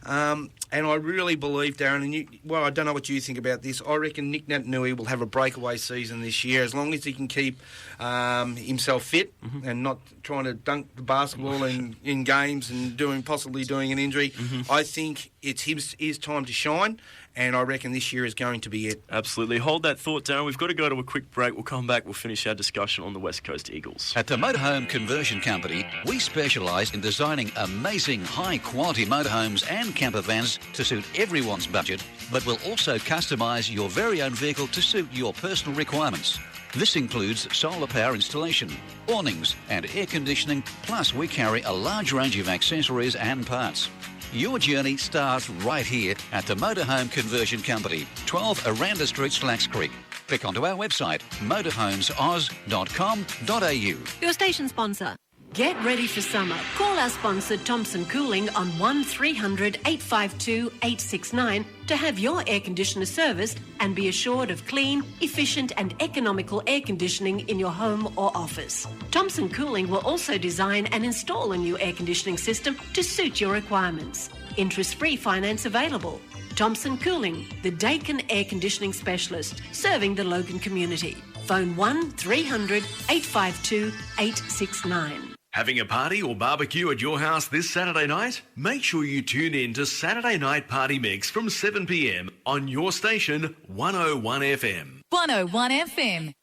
And I really believe, Darren, and I don't know what you think about this, I reckon Nick Naitanui will have a breakaway season this year as long as he can keep himself fit and not trying to dunk the basketball in games and possibly doing an injury. I think it's his time to shine, and I reckon this year is going to be it. Absolutely. Hold that thought, Darren. We've got to go to a quick break. We'll come back. We'll finish our discussion on the West Coast Eagles. At the Motorhome Conversion Company, we specialise in designing amazing high-quality motorhomes and camper vans to suit everyone's budget, but will also customise your very own vehicle to suit your personal requirements. This includes solar power installation, awnings and air conditioning, plus we carry a large range of accessories and parts. Your journey starts right here at the Motorhome Conversion Company, 12 Aranda Street, Slacks Creek. Click onto our website, motorhomesoz.com.au. Your station sponsor. Get ready for summer. Call our sponsor Thompson Cooling on 1300 852 869 to have your air conditioner serviced and be assured of clean, efficient and economical air conditioning in your home or office. Thompson Cooling will also design and install a new air conditioning system to suit your requirements. Interest-free finance available. Thompson Cooling, the Dakin air conditioning specialist, serving the Logan community. Phone 1300 852 869. Having a party or barbecue at your house this Saturday night? Make sure you tune in to Saturday Night Party Mix from 7 p.m. on your station, 101 FM. 101 FM.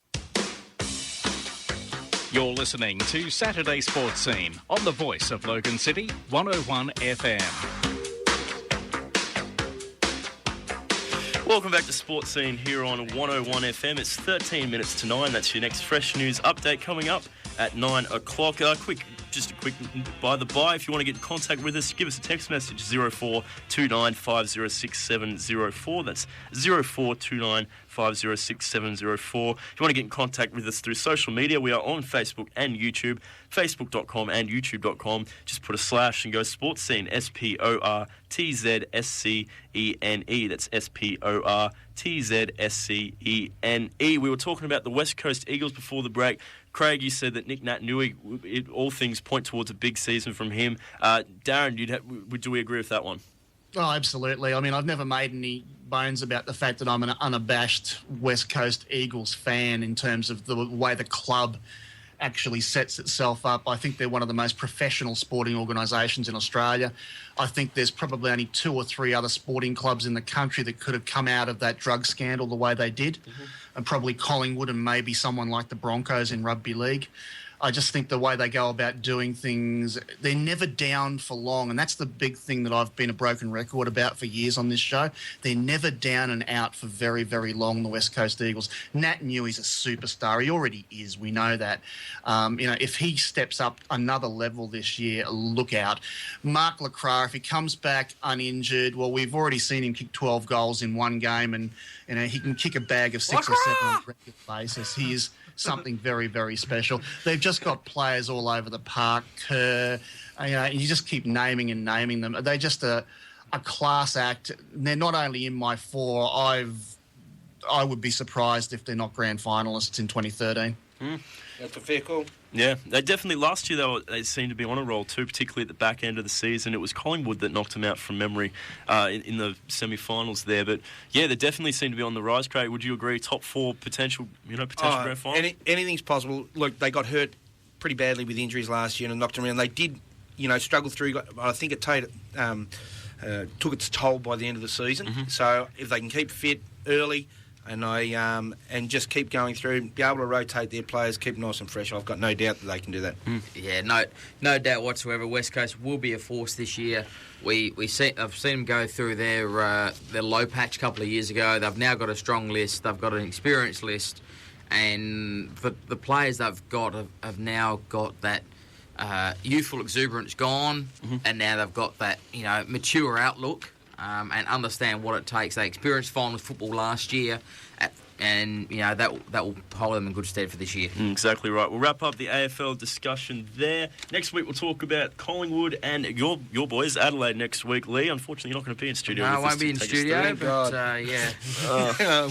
You're listening to Saturday Sports Scene on the voice of Logan City, 101 FM. Welcome back to Sports Scene here on 101 FM. It's 13 minutes to 9. That's your next fresh news update coming up at 9 o'clock. Just a quick by the by, if you want to get in contact with us, give us a text message, 0429 506 704. That's 0429 506 704. If you want to get in contact with us through social media, we are on Facebook and YouTube, facebook.com and youtube.com. Just put a slash and go Sports Scene, SportzScene. That's SportzScene. We were talking about the West Coast Eagles before the break. Craig, you said that Nick Naitanui, all things point towards a big season from him. Darren, do we agree with that one? Oh, absolutely. I mean, I've never made any bones about the fact that I'm an unabashed West Coast Eagles fan in terms of the way the club actually sets itself up. I think they're one of the most professional sporting organisations in Australia. I think there's probably only 2 or 3 other sporting clubs in the country that could have come out of that drug scandal the way they did, and probably Collingwood and maybe someone like the Broncos in rugby league. I just think the way they go about doing things, they're never down for long. And that's the big thing that I've been a broken record about for years on this show. They're never down and out for very, very long, the West Coast Eagles. Naitanui a superstar. He already is. We know that. If he steps up another level this year, look out. Mark Lacroix, if he comes back uninjured, well, we've already seen him kick 12 goals in one game, and he can kick a bag of 6 or 7 on a regular basis. He is something very, very special. They've just got players all over the park. Kerr, and you just keep naming them. They're just a class act. They're not only in my 4. I would be surprised if they're not grand finalists in 2013. That's a fair call. Yeah, they definitely, last year they seemed to be on a roll too, particularly at the back end of the season. It was Collingwood that knocked them out from memory in the semi-finals there. But yeah, they definitely seem to be on the rise, Craig. Would you agree? Top 4 potential grand final? Anything's possible. Look, they got hurt pretty badly with injuries last year and knocked them around. They did, struggle through. I think it took its toll by the end of the season. So if they can keep fit early, and just keep going through, be able to rotate their players, keep nice and fresh, I've got no doubt that they can do that. Yeah, no doubt whatsoever. West Coast will be a force this year. I've seen them go through their low patch a couple of years ago. They've now got a strong list. They've got an experienced list, and the players they've got have now got that youthful exuberance gone, and now they've got that mature outlook. And understand what it takes. They experienced finals football last year at and that will hold them in good stead for this year. Exactly right. We'll wrap up the AFL discussion there. Next week we'll talk about Collingwood and your boys, Adelaide, next week. Lee, unfortunately you're not going to be in studio. No, I won't be in studio, but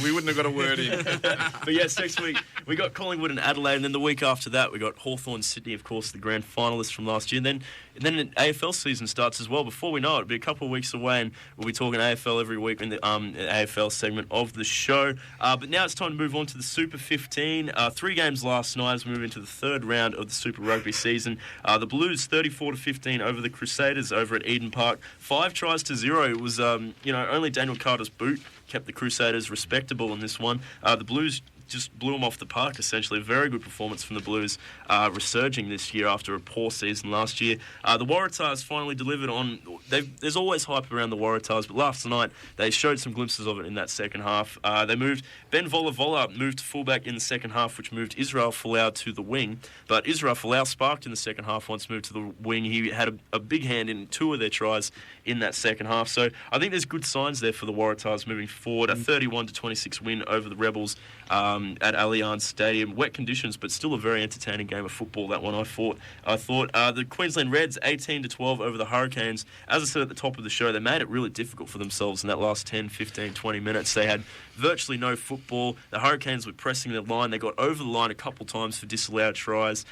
we wouldn't have got a word in. But yes, next week we got Collingwood and Adelaide, and then the week after that we got Hawthorn, Sydney, of course, the grand finalists from last year. And then an AFL season starts as well. Before we know it, it'll be a couple of weeks away, and we'll be talking AFL every week in the AFL segment of the show. But now it's time to move on to the Super 15. 3 games last night as we move into the third round of the Super Rugby season. The Blues 34-15 over the Crusaders over at Eden Park. 5-0. It was only Daniel Carter's boot kept the Crusaders respectable in this one. The Blues just blew them off the park, essentially. A very good performance from the Blues, resurging this year after a poor season last year. The Waratahs finally delivered on... There's always hype around the Waratahs, but last night they showed some glimpses of it in that second half. They moved... Ben Volavola moved to fullback in the second half, which moved Israel Folau to the wing. But Israel Folau sparked in the second half once moved to the wing. He had a big hand in 2 of their tries in that second half. So I think there's good signs there for the Waratahs moving forward. A 31-26 win over the Rebels at Allianz Stadium. Wet conditions, but still a very entertaining game of football, that one, I thought. The Queensland Reds, 18-12 over the Hurricanes. As I said at the top of the show, they made it really difficult for themselves in that last 10, 15, 20 minutes. They had virtually no football. The Hurricanes were pressing their line. They got over the line a couple times for disallowed tries.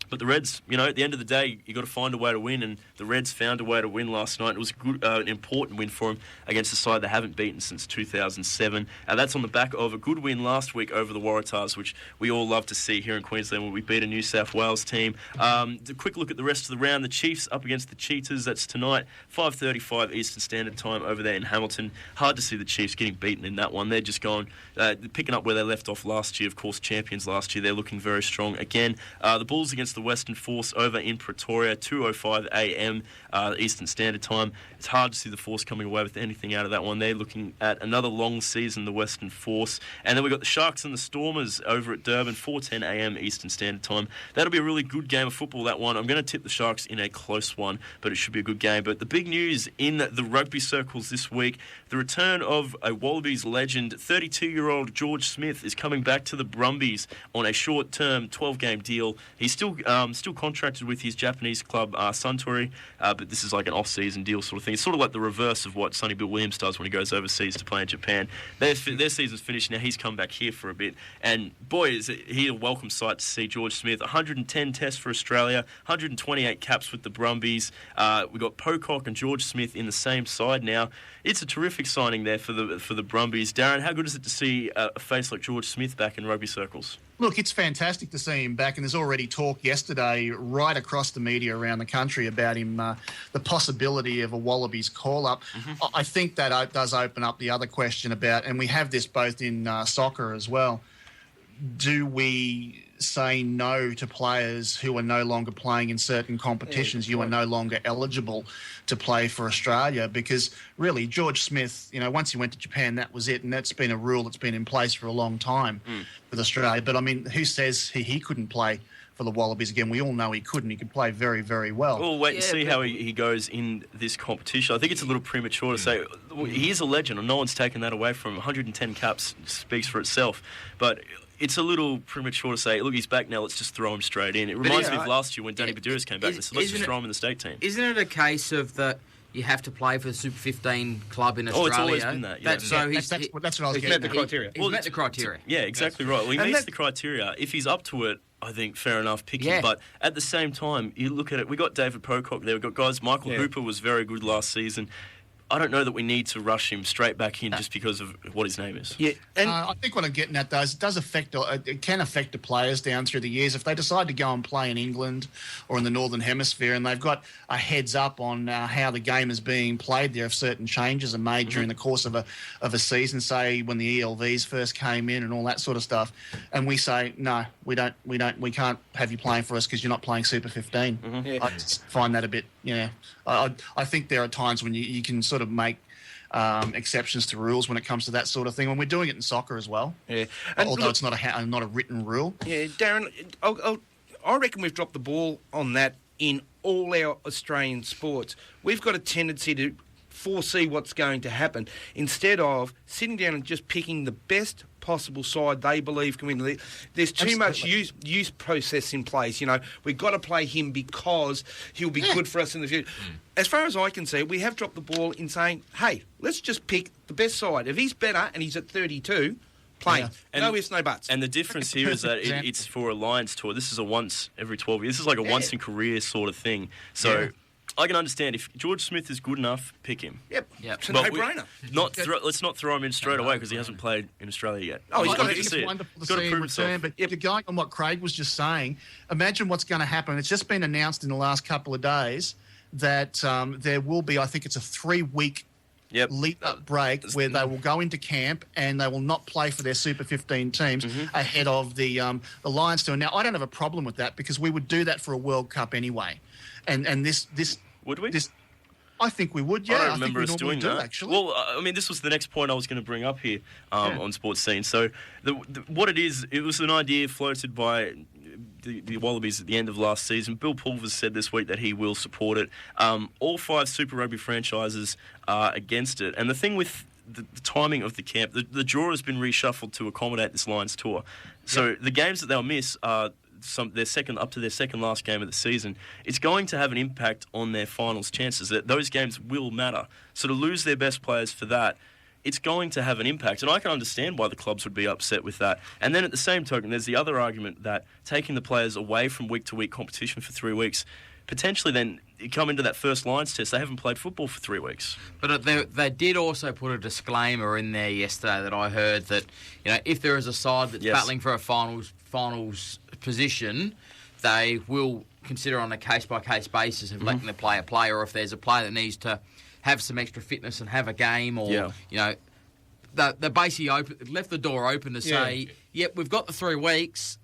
But the Reds, at the end of the day, you got to find a way to win, and the Reds found a way to win last night. It was a good, an important win for them against a side they haven't beaten since 2007. And that's on the back of a good win last week over the Waratahs, which we all love to see here in Queensland when we beat a New South Wales team. A quick look at the rest of the round. The Chiefs up against the Cheetahs. That's tonight, 5:35 Eastern Standard Time over there in Hamilton. Hard to see the Chiefs getting beaten in that one. They're just going, picking up where they left off last year. Of course, champions last year. They're looking very strong again. The Bulls against the Western Force over in Pretoria, 2:05 a.m. Eastern Standard Time. It's hard to see the Force coming away with anything out of that one. They're looking at another long season, the Western Force. And then we've got the Sharks and the Stormers over at Durban, 4:10 a.m. Eastern Standard Time. That'll be a really good game of football, that one. I'm going to tip the Sharks in a close one, but it should be a good game. But the big news in the rugby circles this week, the return of a Wallabies legend, 32-year-old George Smith, is coming back to the Brumbies on a short-term 12-game deal. He's still contracted with his Japanese club Suntory, but this is like an off-season deal sort of thing. It's sort of like the reverse of what Sonny Bill Williams does when he goes overseas to play in Japan. Their season's finished now. He's come back here for a bit, and boy, is he a welcome sight to see George Smith. 110 tests for Australia, 128 caps with the Brumbies. We've got Pocock and George Smith in the same side now. It's a terrific signing there for the Brumbies. Darren, how good is it to see a face like George Smith back in rugby circles? Look, it's fantastic to see him back, and there's already talk yesterday right across the media around the country about him, the possibility of a Wallabies call-up. Mm-hmm. I think that does open up the other question about, and we have this both in soccer as well, do we say no to players who are no longer playing in certain competitions? You are no longer eligible to play for Australia, because really George Smith, once he went to Japan, that was it, and that's been a rule that's been in place for a long time with Australia. But I mean, who says he couldn't play for the Wallabies again? We all know he couldn't. He could play very, very well. We'll wait and see how he goes in this competition. I think it's a little premature to say. He is a legend, and no one's taken that away from him. 110 caps speaks for itself. But it's a little premature to say, look, he's back now, let's just throw him straight in. It reminds me of last year when Danny Baduras came back. So let's just throw him in the state team. Isn't it a case of that you have to play for the Super 15 club in Australia? Oh, it's always been that, yeah. That's what I was getting. He's met the criteria. He's met the criteria. Yeah, exactly right. Well, he meets the criteria. If he's up to it, I think fair enough, pick him. But at the same time, you look at it, we got David Pocock there, we got guys, Michael Hooper was very good last season. I don't know that we need to rush him straight back in just because of what his name is. Yeah, and I think what I'm getting at though is it can affect the players down through the years if they decide to go and play in England or in the Northern Hemisphere, and they've got a heads up on how the game is being played there. If certain changes are made during the course of a season, say when the ELVs first came in and all that sort of stuff, and we say no, we can't have you playing for us because you're not playing Super 15. I just find that a bit. I think there are times when you can sort of make exceptions to rules when it comes to that sort of thing. When we're doing it in soccer as well, although it's not a written rule. Yeah, Darren, I reckon we've dropped the ball on that in all our Australian sports. We've got a tendency to foresee what's going to happen instead of sitting down and just picking the best possible side they believe can win. There's too much use process in place. We've got to play him because he'll be good for us in the future. As far as I can see, we have dropped the ball in saying, hey, let's just pick the best side. If he's better and he's at 32, play. Yeah. No ifs, no buts. And the difference here is that it's for a Lions tour. This is a once every 12 years. This is like a once in career sort of thing. So I can understand if George Smith is good enough, pick him. Yep. It's a no-brainer. Let's not throw him in straight away because he hasn't played in Australia yet. Oh, he's got to see it. It's wonderful to see him return. But you're going on what Craig was just saying. Imagine what's going to happen. It's just been announced in the last couple of days that there will be, I think it's a 3-week lead-up break where they will go into camp and they will not play for their Super 15 teams ahead of the Lions tour. Now, I don't have a problem with that because we would do that for a World Cup anyway. And this would we? I think we would. Yeah, I don't remember us doing that. Actually, well, I mean, this was the next point I was going to bring up here on Sports Scene. So, what it is, it was an idea floated by the Wallabies at the end of last season. Bill Pulvers said this week that he will support it. All 5 Super Rugby franchises are against it, and the thing with the timing of the camp, the draw has been reshuffled to accommodate this Lions tour. So the games that they'll miss are their second last game of the season. It's going to have an impact on their finals chances. That those games will matter. So to lose their best players for that, it's going to have an impact. And I can understand why the clubs would be upset with that. And then at the same token, there's the other argument that taking the players away from week-to-week competition for 3 weeks, potentially then you come into that first Lions test, they haven't played football for 3 weeks. But they did also put a disclaimer in there yesterday that I heard that, if there is a side that's battling for a finals position, they will consider on a case-by-case basis of letting the player play, or if there's a player that needs to have some extra fitness and have a game, or, they basically left the door open to say, we've got the 3 weeks,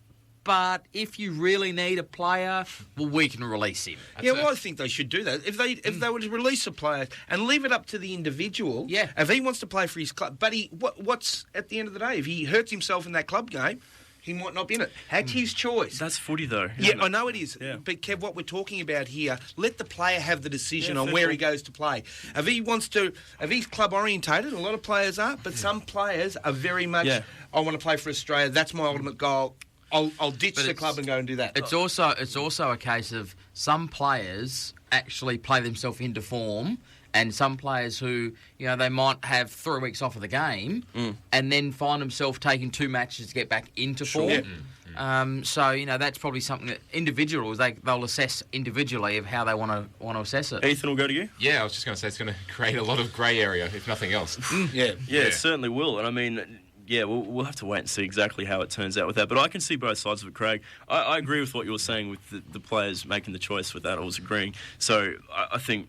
but if you really need a player, well, we can release him. I think they should do that. If they were to release a player and leave it up to the individual, if he wants to play for his club, but what's at the end of the day, if he hurts himself in that club game, he might not be in it. That's his choice. That's footy, though. I know it is. Yeah. But, Kev, what we're talking about here, let the player have the decision on where he goes to play. If he's club-orientated, a lot of players are, but some players are very much, I want to play for Australia, that's my ultimate goal. I'll ditch the club and go and do that. It's also a case of some players actually play themselves into form, and some players who, they might have 3 weeks off of the game and then find themselves taking 2 matches to get back into form. So, that's probably something that individuals, they'll assess individually of how they want to assess it. Ethan, will go to you. Yeah, I was just going to say it's going to create a lot of grey area, if nothing else. It certainly will. And I mean, we'll have to wait and see exactly how it turns out with that. But I can see both sides of it, Craig. I agree with what you were saying with the players making the choice with that. I was agreeing. So I think...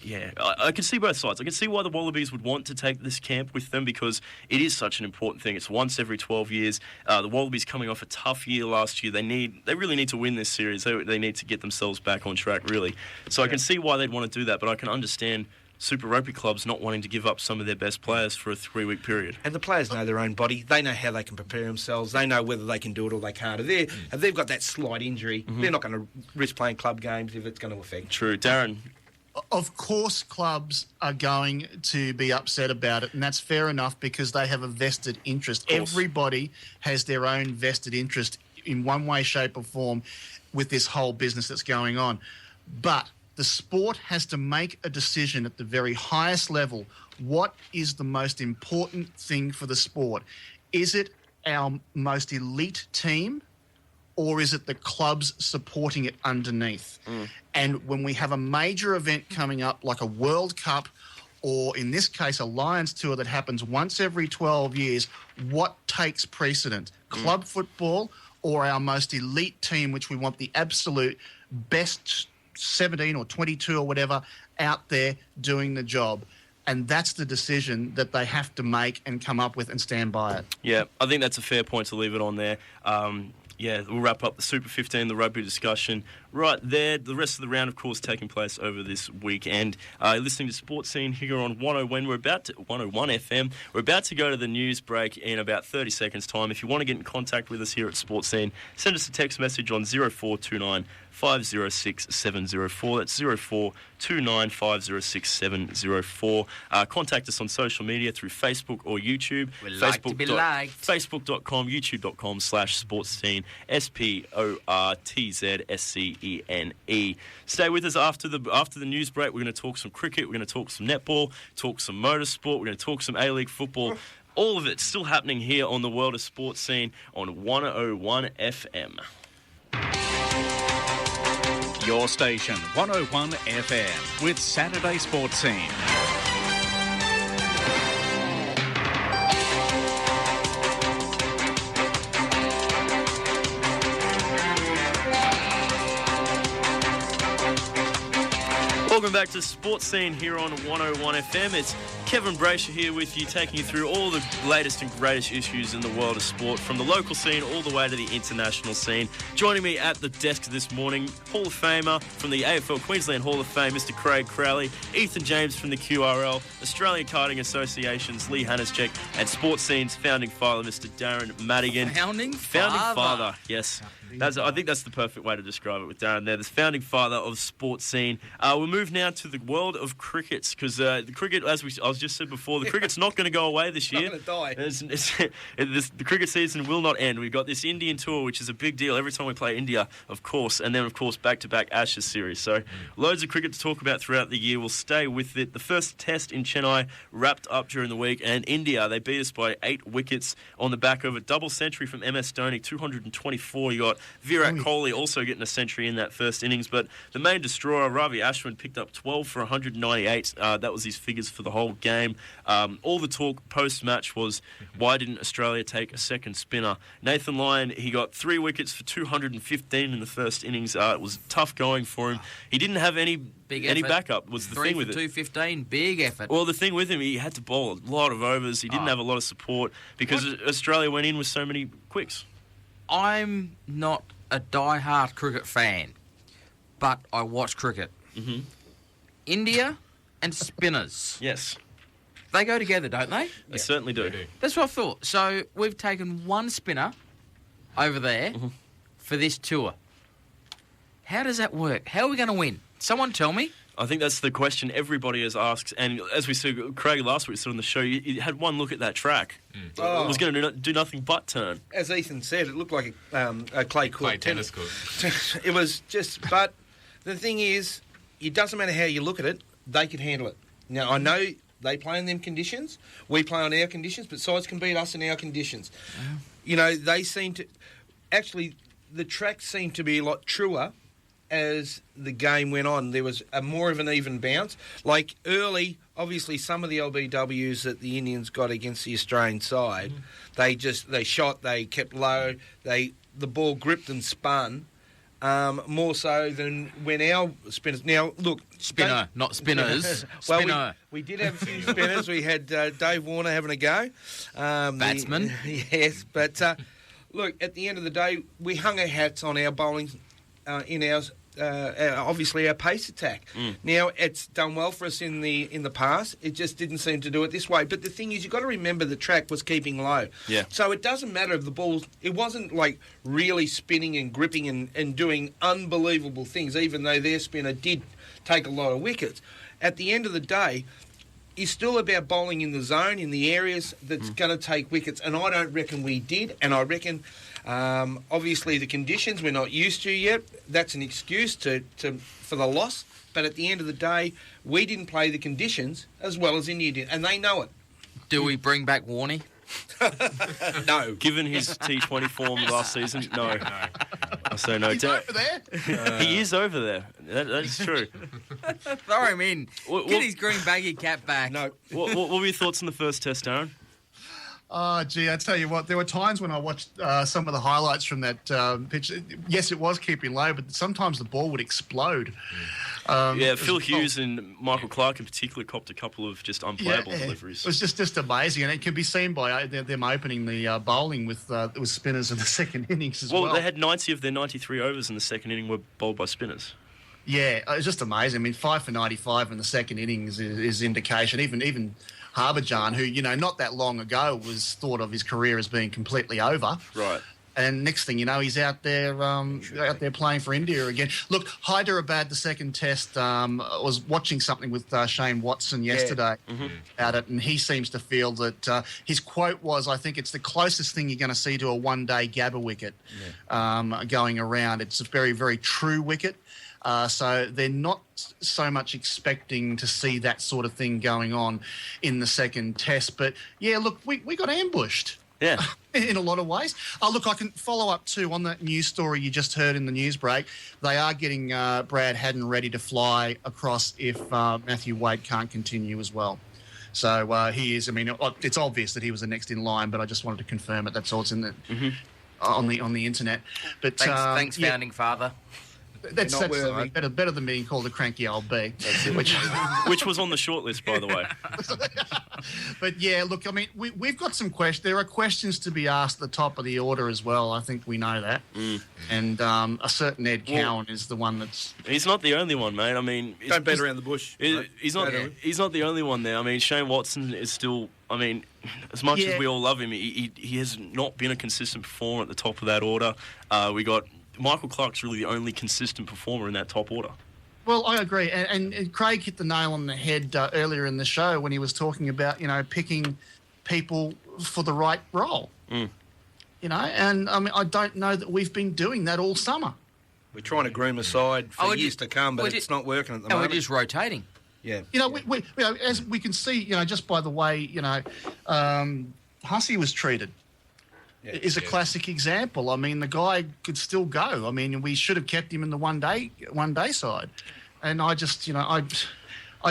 I can see both sides. I can see why the Wallabies would want to take this camp with them because it is such an important thing. It's once every 12 years. The Wallabies coming off a tough year last year. They really need to win this series. They need to get themselves back on track, really. So I can see why they'd want to do that, but I can understand Super Rugby clubs not wanting to give up some of their best players for a 3-week period. And the players know their own body. They know how they can prepare themselves. They know whether they can do it or they can't. If they've got that slight injury, they're not going to risk playing club games if it's going to affect. True. Darren? Of course, clubs are going to be upset about it, and that's fair enough because they have a vested interest. Everybody has their own vested interest in one way, shape or form with this whole business that's going on. But the sport has to make a decision at the very highest level. What is the most important thing for the sport? Is it our most elite team? Or is it the clubs supporting it underneath? And when we have a major event coming up, like a World Cup, or in this case, a Lions tour that happens once every 12 years, what takes precedent? Club football or our most elite team, which we want the absolute best 17 or 22 or whatever out there doing the job? And that's the decision that they have to make and come up with and stand by it. Yeah, I think that's a fair point to leave it on there. Yeah, we'll wrap up the Super 15, the rugby discussion right there. The rest of the round, of course, taking place over this weekend. Listening to Sports Scene here on 101 FM. We're about to go to the news break in about 30 seconds' time. If you want to get in contact with us here at Sports Scene, send us a text message on 0429 506 704. That's 0429 506 704. Contact us on social media through Facebook or YouTube. We'd like to be liked. Facebook.com, YouTube.com/SportsScene, SportzScene. Stay with us after the news break. We're going to talk some cricket. We're going to talk some netball, talk some motorsport. We're going to talk some A-League football. All of it still happening here on the World of Sports Scene on 101 FM. Your station, 101 FM, with Saturday Sports Scene. Welcome back to Sports Scene here on 101 FM. It's Kevin Braysher here with you, taking you through all the latest and greatest issues in the world of sport, from the local scene all the way to the international scene. Joining me at the desk this morning, Hall of Famer from the AFL Queensland Hall of Fame, Mr. Craig Crowley, Ethan James from the QRL, Australian Karting Association's Lee Hanatschek, and Sports Scene's founding father, Mr. Darren Madigan. Founding father, yes. I think that's the perfect way to describe it with Darren there, the founding father of Sports Scene. We'll move now to the world of cricket, because the cricket, as I just said before, the cricket's not going to go away this year. It's not going to die. The cricket season will not end. We've got this Indian tour, which is a big deal every time we play India, of course, and then, of course, back-to-back Ashes series. So loads of cricket to talk about throughout the year. We'll stay with it. The first test in Chennai wrapped up during the week, and India, they beat us by 8 wickets on the back of a double century from MS Dhoni, 224. You got Virat Kohli also getting a century in that first innings, but the main destroyer, Ravi Ashwin, picked up 12 for 198. That was his figures for the whole game. All the talk post-match was, why didn't Australia take a second spinner? Nathan Lyon, he got 3 wickets for 215 in the first innings. It was tough going for him. He didn't have any backup, was the thing with it. 215, big effort. Well, the thing with him, he had to bowl a lot of overs. He didn't have a lot of support because Australia went in with so many quicks. I'm not a die-hard cricket fan, but I watch cricket. Mm-hmm. India and spinners. Yes. They go together, don't they? They certainly do. That's what I thought. So we've taken one spinner over there for this tour. How does that work? How are we going to win? Someone tell me. I think that's the question everybody has asked. And as we said, Craig last week said on the show, you had one look at that track. It was going to do nothing but turn. As Ethan said, it looked like a clay court. Clay tennis court. It was just... But the thing is, it doesn't matter how you look at it, they can handle it. Now, I know they play in them conditions. We play on our conditions, but sides can beat us in our conditions. You know, they seem to... Actually, the track seemed to be a lot truer as the game went on. There was a more of an even bounce. Like early, obviously some of the LBWs that the Indians got against the Australian side, they shot, they kept low, the ball gripped and spun, more so than when our spinners... Now, look... Spinner, not spinners. Well, Spinner. we did have a few spinners. We had Dave Warner having a go. Batsman. Yes, but look, at the end of the day, we hung our hats on our bowling in ours. Obviously our pace attack. Now it's done well for us in the past. It just didn't seem to do it this way. But the thing is, you've got to remember the track was keeping low. Yeah. So it doesn't matter if the ball. It wasn't like really spinning and gripping and doing unbelievable things. Even though their spinner did take a lot of wickets, at the end of the day, it's still about bowling in the zone, in the areas that's going to take wickets. And I don't reckon we did. And I reckon. Obviously, the conditions we're not used to yet. That's an excuse for the loss. But at the end of the day, we didn't play the conditions as well as India did, and they know it. Do we bring back Warney? No. Given his T20 form last season, no. I say no. He's over there. He is over there. That is true. Throw him in. Get his green baggy cap back. No. What were your thoughts on the first test, Darren? Oh, gee, I tell you what, there were times when I watched some of the highlights from that pitch. Yes, it was keeping low, but sometimes the ball would explode. Phil Hughes and Michael Clark in particular copped a couple of just unplayable deliveries. It was just amazing, and it can be seen by them opening the bowling with spinners in the second innings as well. Well, they had 90 of their 93 overs in the second inning were bowled by spinners. Yeah, it was just amazing. I mean, 5 for 95 in the second innings is indication. Even Harbhajan, who, not that long ago was thought of his career as being completely over. Right. And next thing you know, he's out there playing for India again. Look, Hyderabad, the second test, I was watching something with Shane Watson yesterday about it, and he seems to feel that his quote was, I think it's the closest thing you're going to see to a one-day Gabba wicket going around. It's a very, very true wicket. So they're not so much expecting to see that sort of thing going on in the second test. But, yeah, look, we got ambushed. Yeah. In a lot of ways. Look, I can follow up too on that news story you just heard in the news break. They are getting Brad Haddon ready to fly across if Matthew Wade can't continue as well. So he is, I mean, it's obvious that he was the next in line, but I just wanted to confirm it. That's all it's in on the internet. But thanks founding father. That's right. Better than being called a cranky old bee. Which was on the short list, by the way. But, yeah, look, I mean, we've got some questions. There are questions to be asked at the top of the order as well. I think we know that. And a certain Ed Cowan is the one that's... He's not the only one, mate. I mean... Don't beat around the bush. He's not the only one there. I mean, Shane Watson is still... I mean, as much as we all love him, he has not been a consistent performer at the top of that order. We got... Michael Clark's really the only consistent performer in that top order. Well, I agree. And Craig hit the nail on the head earlier in the show when he was talking about, picking people for the right role. And I mean, I don't know that we've been doing that all summer. We're trying to groom a side for years to come, but it's not working at the moment. We're just rotating. Yeah. We as we can see, just by the way, Hussey was treated. Is a classic example. I mean, the guy could still go. I mean, we should have kept him in the one day side. And I just, I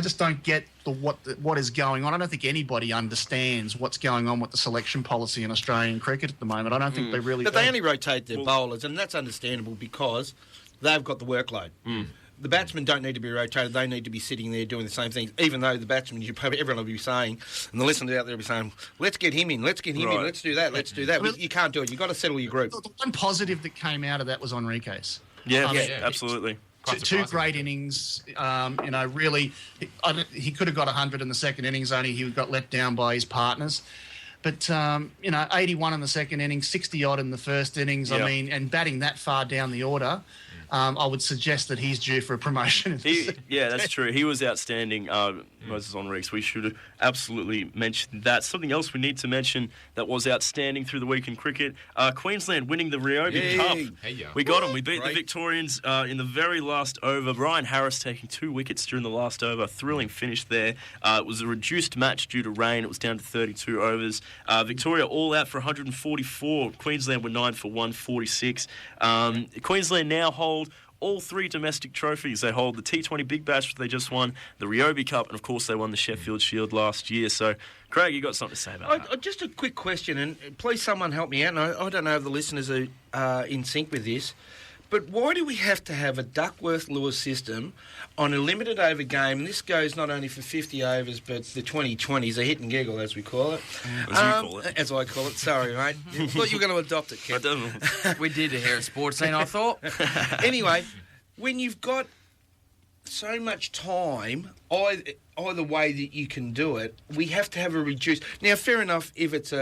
just don't get what is going on. I don't think anybody understands what's going on with the selection policy in Australian cricket at the moment. I don't think they really. But they only rotate their bowlers, and that's understandable because they've got the workload. The batsmen don't need to be rotated. They need to be sitting there doing the same thing, even though the batsmen, everyone will be saying, and the listeners out there will be saying, let's get him in, let's get him in, let's do that, let's do that. Well, you can't do it. You've got to settle your group. The one positive that came out of that was Enriquez. Yeah, absolutely. Two great innings. Really, he could have got 100 in the second innings, only he got let down by his partners. But, 81 in the second innings, 60-odd in the first innings, I mean, and batting that far down the order, I would suggest that he's due for a promotion. Yeah, that's true. He was outstanding, Moses Enriquez. We should have absolutely mentioned that. Something else we need to mention that was outstanding through the week in cricket, Queensland winning the Rugby Cup. We got them. We beat the Victorians in the very last over. Brian Harris taking 2 wickets during the last over. Thrilling finish there. It was a reduced match due to rain. It was down to 32 overs. Victoria all out for 144. Queensland were 9 for 146. Queensland now hold all 3 domestic trophies. They hold the T20 Big Bash, which they just won, the Rugby Cup, and of course they won the Sheffield Shield last year. So, Craig, you got something to say about that? Just a quick question, and please someone help me out. And I don't know if the listeners are in sync with this, but why do we have to have a Duckworth-Lewis system on a limited over game? And this goes not only for 50 overs, but the 2020s, a hit and giggle, as we call it. As you call it. As I call it. Sorry, mate. I thought you were going to adopt it, Kev. I don't. We did here at SportzScene, I thought. Anyway, when you've got so much time, either way that you can do it, we have to have a reduced... Now, fair enough, if it's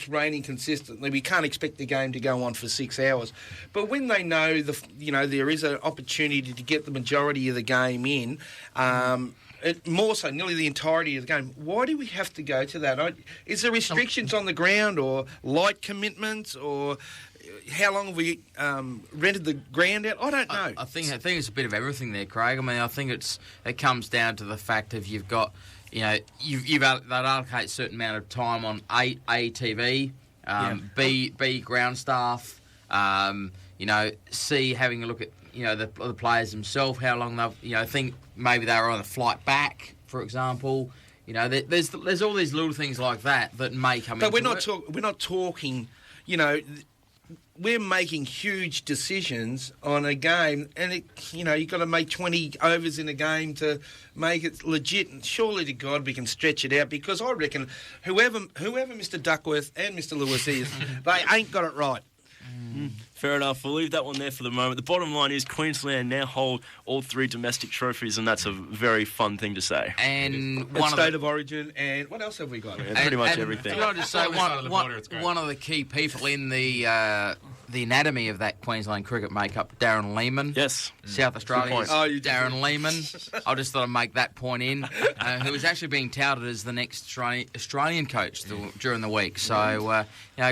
raining consistently, we can't expect the game to go on for 6 hours. But when they know there is an opportunity to get the majority of the game in, more so nearly the entirety of the game, why do we have to go to that? Is there restrictions on the ground or light commitments or how long have we rented the ground out? I don't know. I think it's a bit of everything there, Craig. I mean, I think it comes down to the fact of you've got... you've allocate a certain amount of time on A TV, B ground staff, C having a look at the players themselves, how long they've think maybe they were on a flight back, for example. You know, there's all these little things like that may come into it. But we're not talking, you know, we're making huge decisions on a game, and you've got to make 20 overs in a game to make it legit. And surely to God we can stretch it out, because I reckon whoever Mr. Duckworth and Mr. Lewis is, they ain't got it right. Fair enough. We'll leave that one there for the moment. The bottom line is Queensland now hold all 3 domestic trophies, and that's a very fun thing to say. And State of Origin, and what else have we got? Pretty much everything. Can I just say one of the key people in the anatomy of that Queensland cricket makeup, Darren Lehman. Yes. South Australian. Darren Lehman. I just thought I'd make that point in, who is actually being touted as the next Australian coach during the week. So,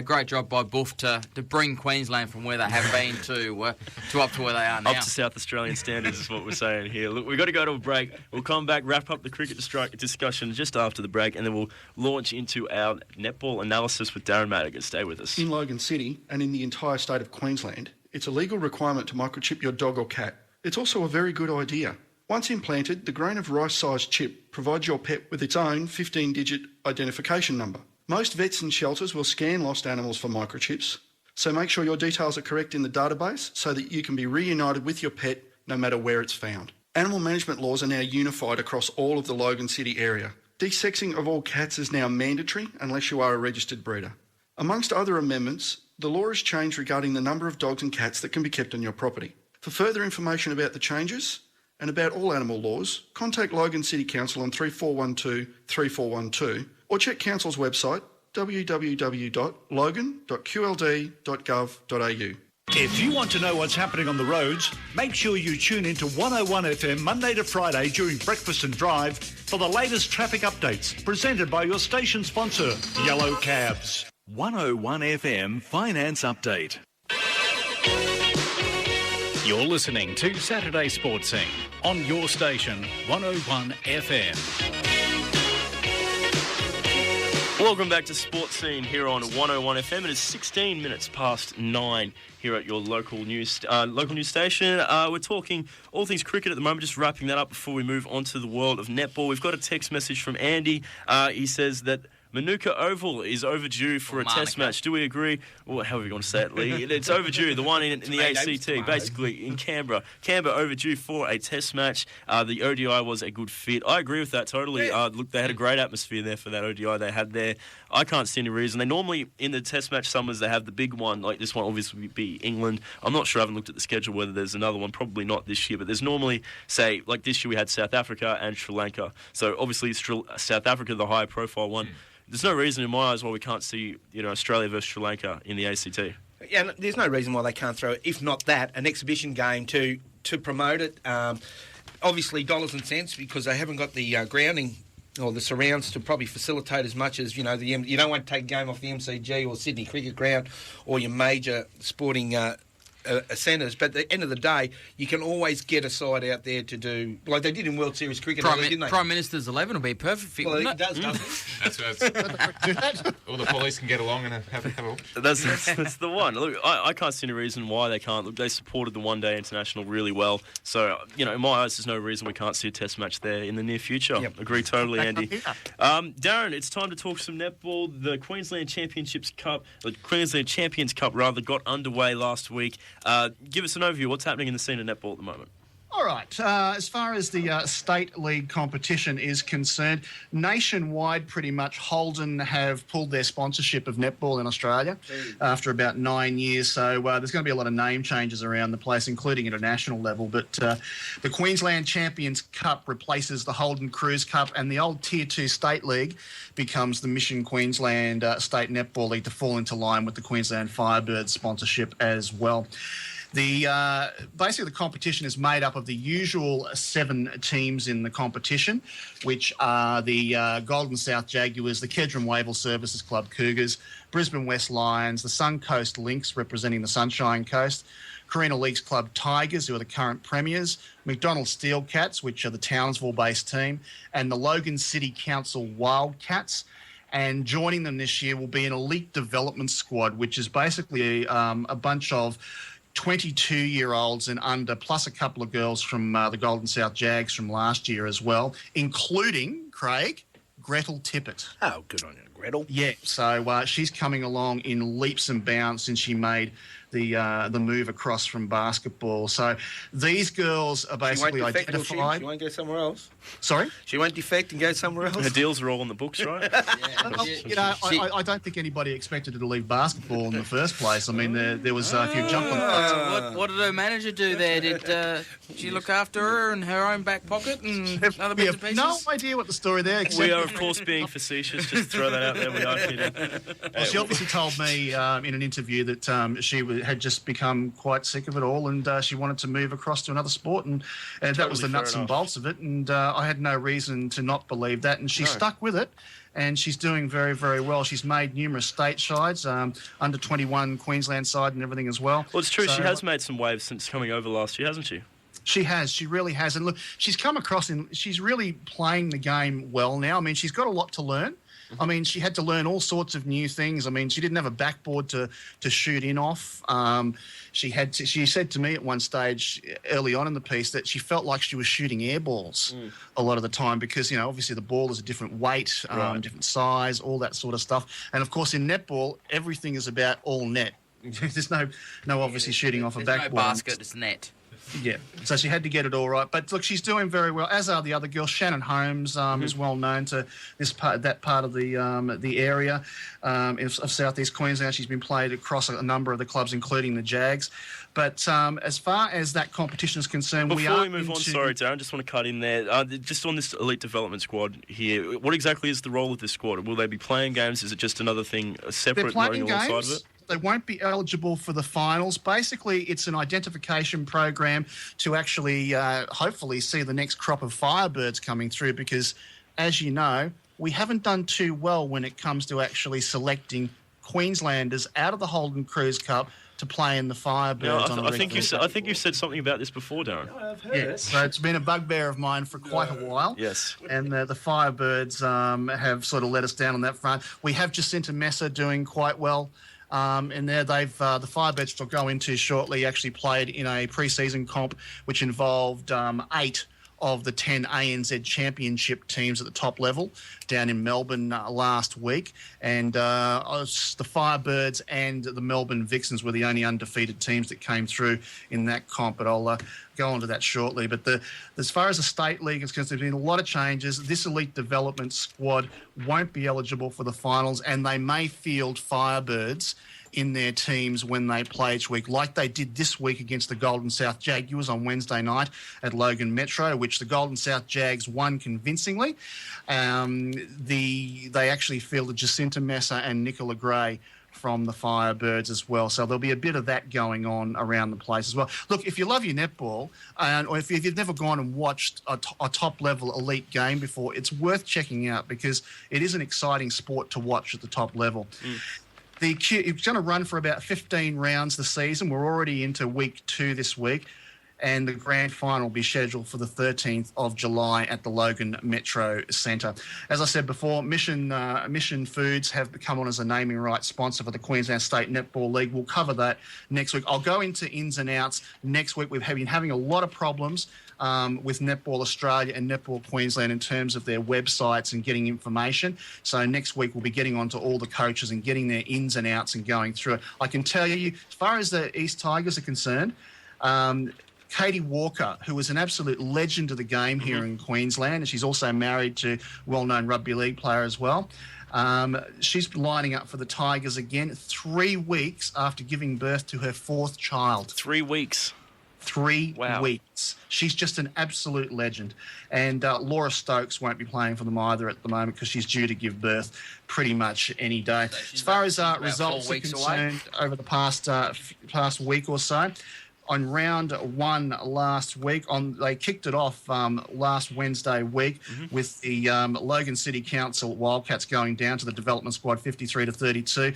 great job by Buff to bring Queensland from where they have been to up to where they are now. Up to South Australian standards is what we're saying here. Look, we've got to go to a break. We'll come back, wrap up the cricket discussion just after the break, and then we'll launch into our netball analysis with Darren Madigan. Stay with us. In Logan City and in the entire state of Queensland, it's a legal requirement to microchip your dog or cat. It's also a very good idea. Once implanted, the grain of rice-sized chip provides your pet with its own 15-digit identification number. Most vets and shelters will scan lost animals for microchips, so make sure your details are correct in the database so that you can be reunited with your pet no matter where it's found. Animal management laws are now unified across all of the Logan City area. Desexing of all cats is now mandatory unless you are a registered breeder. Amongst other amendments, the law has changed regarding the number of dogs and cats that can be kept on your property. For further information about the changes and about all animal laws, contact Logan City Council on 3412 3412 or check Council's website www.logan.qld.gov.au. If you want to know what's happening on the roads, make sure you tune into 101 FM Monday to Friday during Breakfast and Drive for the latest traffic updates, presented by your station sponsor, Yellow Cabs. 101 FM Finance Update. You're listening to Saturday Sports Scene on your station, 101 FM. Welcome back to Sports Scene here on 101 FM. It is 16 minutes past 9 here at your local news station. We're talking all things cricket at the moment, just wrapping that up before we move on to the world of netball. We've got a text message from Andy. He says that Manuka Oval is overdue for a test match. Do we agree? Or however you want to say it, Lee. It's overdue, the one in the ACT, basically in Canberra. Canberra overdue for a test match. The ODI was a good fit. I agree with that totally. Look, they had a great atmosphere there for that ODI they had there. I can't see any reason. They normally, in the test match summers, they have the big one. Like this one obviously would be England. I'm not sure, I haven't looked at the schedule whether there's another one. Probably not this year, but there's normally, say, like this year we had South Africa and Sri Lanka. So obviously South Africa, the higher profile one. There's no reason in my eyes why we can't see, Australia versus Sri Lanka in the ACT. Yeah, there's no reason why they can't throw, if not that, an exhibition game to promote it. Obviously, dollars and cents, because they haven't got the grounding or the surrounds to probably facilitate as much as, you don't want to take a game off the MCG or Sydney Cricket Ground or your major sporting centres, but at the end of the day, you can always get a side out there to do, like they did in World Series cricket, didn't they? Prime Minister's 11 will be perfect for you. Well, it does, doesn't it? All the police can get along and have a look. That's the one. Look, I can't see any reason why they can't. Look, they supported the one-day international really well. So, in my eyes, there's no reason we can't see a test match there in the near future. Yep. Agree totally, Andy. Darren, it's time to talk some netball. The Queensland Champions Cup got underway last week. Give us an overview. What's happening in the scene of netball at the moment? All right. As far as the state league competition is concerned, nationwide pretty much Holden have pulled their sponsorship of netball in Australia after about 9 years. So there's going to be a lot of name changes around the place, including international level. But the Queensland Champions Cup replaces the Holden Cruise Cup, and the old Tier 2 state league becomes the Mission Queensland State Netball League to fall into line with the Queensland Firebirds sponsorship as well. Basically, the competition is made up of the usual 7 teams in the competition, which are the Golden South Jaguars, the Kedron Wavell Services Club Cougars, Brisbane West Lions, the Suncoast Lynx representing the Sunshine Coast, Carina Leagues Club Tigers, who are the current premiers, McDonald Steel Cats, which are the Townsville-based team, and the Logan City Council Wildcats. And joining them this year will be an elite development squad, which is basically a bunch of 22-year-olds and under, plus a couple of girls from the Golden South Jags from last year as well, including, Craig, Gretel Tippett. Oh, good on you, Gretel. Yeah, so she's coming along in leaps and bounds since she made the move across from basketball. So these girls are basically identified. She won't go somewhere else. Sorry? She won't defect and go somewhere else. Her deals are all on the books, right? I don't think anybody expected her to leave basketball in the first place. I mean, there was a few jump on. What did her manager do there? Did she look after her in her own back pocket and other bits and pieces? No idea what the story there. We are, of course, being facetious. Just throw that out there. We are kidding. Well, she obviously told me in an interview that she had just become quite sick of it all, and she wanted to move across to another sport, and that was the nuts and bolts of it. And I had no reason to not believe that, and she stuck with it. And she's doing very, very well. She's made numerous state sides, under 21 Queensland side and everything as well. Well, it's true. She has made some waves since coming over last year, hasn't she? She has. She really has. And look, she's come across she's really playing the game well now. I mean, she's got a lot to learn. I mean, she had to learn all sorts of new things. I mean, she didn't have a backboard to shoot in off. She said to me at one stage early on in the piece that she felt like she was shooting air balls a lot of the time because, obviously the ball is a different weight, different size, all that sort of stuff. And, of course, in netball, everything is about all net. There's no obviously shooting off a backboard. No basket, it's net. Yeah, so she had to get it all right. But look, she's doing very well, as are the other girls. Shannon Holmes is well known to that part of the area of southeast Queensland. She's been played across a number of the clubs, including the Jags. But as far as that competition is concerned, before we move on, sorry, Darren, just want to cut in there. Just on this elite development squad here, what exactly is the role of this squad? Will they be playing games? Is it just another thing separate running alongside of it? They won't be eligible for the finals. Basically, it's an identification program to actually, hopefully, see the next crop of Firebirds coming through because, as you know, we haven't done too well when it comes to actually selecting Queenslanders out of the Holden Cruise Cup to play in the Firebirds. I think you said something about this before, Darren. No, I've heard it. So it's been a bugbear of mine for quite a while. Yes. And the Firebirds have sort of let us down on that front. We have Jacinta Mesa doing quite well. And there the Firebirds, which I'll go into shortly, actually played in a pre-season comp which involved 8 of the 10 ANZ championship teams at the top level down in Melbourne last week. And the Firebirds and the Melbourne Vixens were the only undefeated teams that came through in that comp. But I'll go on to that shortly. But as far as the state league is concerned, there's been a lot of changes. This elite development squad won't be eligible for the finals, and they may field Firebirds in their teams when they play each week, like they did this week against the Golden South Jaguars on Wednesday night at Logan Metro, which the Golden South Jags won convincingly. They actually fielded Jacinta Mesa and Nicola Gray from the Firebirds as well. So there'll be a bit of that going on around the place as well. Look, if you love your netball, or if you've never gone and watched a top-level elite game before, it's worth checking out because it is an exciting sport to watch at the top level. It's going to run for about 15 rounds this season. We're already into week 2 this week, and the grand final will be scheduled for the 13th of July at the Logan Metro Centre. As I said before, Mission Foods have become on as a naming rights sponsor for the Queensland State Netball League. We'll cover that next week. I'll go into ins and outs next week. We've been having a lot of problems with Netball Australia and Netball Queensland in terms of their websites and getting information. So next week we'll be getting onto all the coaches and getting their ins and outs and going through it. I can tell you, as far as the East Tigers are concerned, Katie Walker, who is an absolute legend of the game here in Queensland, and she's also married to a well-known rugby league player as well. She's lining up for the Tigers again 3 weeks after giving birth to her 4th child. 3 weeks. 3 weeks. She's just an absolute legend. And Laura Stokes won't be playing for them either at the moment because she's due to give birth pretty much any day. So as far as results are concerned over the past week or so, on round 1 last week, they kicked it off last Wednesday week with the Logan City Council Wildcats going down to the development squad 53-32.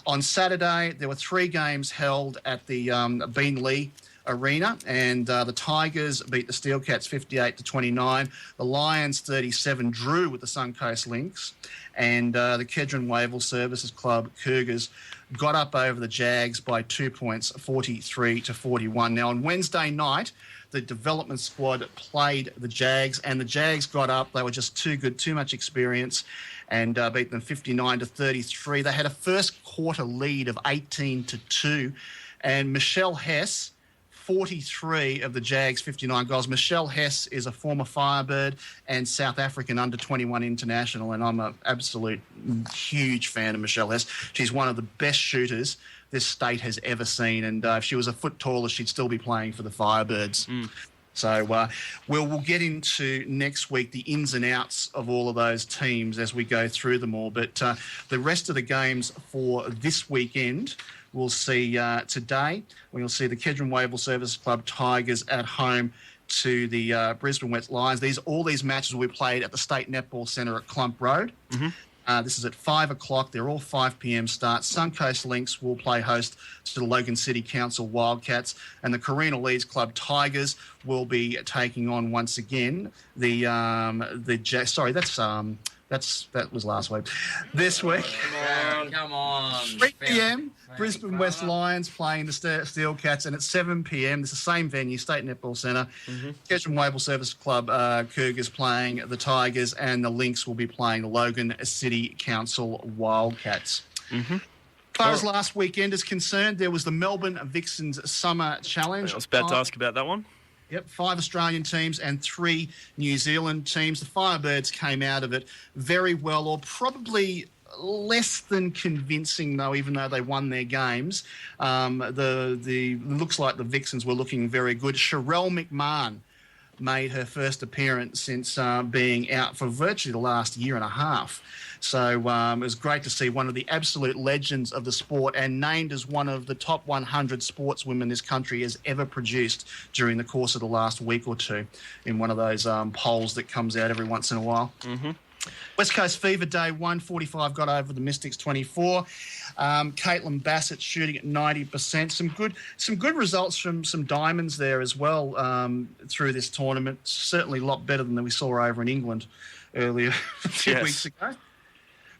On Saturday, there were 3 games held at the Beanley Arena, and the Tigers beat the Steelcats 58-29. The Lions 37 drew with the Suncoast Lynx, and the Kedron Wavell Services Club Cougars got up over the Jags by 2 points, 43-41. Now on Wednesday night, the development squad played the Jags, and the Jags got up. They were just too good, too much experience, and beat them 59-33. They had a first quarter lead of 18-2, and Michelle Hess, 43 of the Jags' 59 goals. Michelle Hess is a former Firebird and South African under-21 international, and I'm an absolute huge fan of Michelle Hess. She's one of the best shooters this state has ever seen, and if she was a foot taller, she'd still be playing for the Firebirds. So we'll get into next week the ins and outs of all of those teams as we go through them all. But the rest of the games for this weekend, we'll see today. We'll see the Kedron Wavell Services Club Tigers at home to the Brisbane West Lions. All these matches will be played at the State Netball Centre at Clump Road. This is at 5 o'clock. They're all 5 p.m. starts. Suncoast Lynx will play host to the Logan City Council Wildcats, and the Carina Leeds Club Tigers will be taking on once again that was last week. This week, come on. 3 p.m. Brisbane West Lions playing the Steel Cats, and at 7 p.m. It's the same venue, State Netball Centre. Kedron Wavell Service Club Cougars playing the Tigers, and the Lynx will be playing the Logan City Council Wildcats. As far as last weekend is concerned, there was the Melbourne Vixens Summer Challenge. I was about to ask about that one. Yep, 5 Australian teams and 3 New Zealand teams. The Firebirds came out of it very well, or probably less than convincing, though, even though they won their games. Looks like the Vixens were looking very good. Sherelle McMahon made her first appearance since being out for virtually the last year and a half. So it was great to see one of the absolute legends of the sport, and named as one of the top 100 sportswomen this country has ever produced during the course of the last week or two in one of those polls that comes out every once in a while. West Coast Fever Day 145 got over the Mystics 24. Caitlin Bassett shooting at 90%. Some good results from some diamonds there as well through this tournament. Certainly a lot better than we saw over in England earlier a few weeks ago,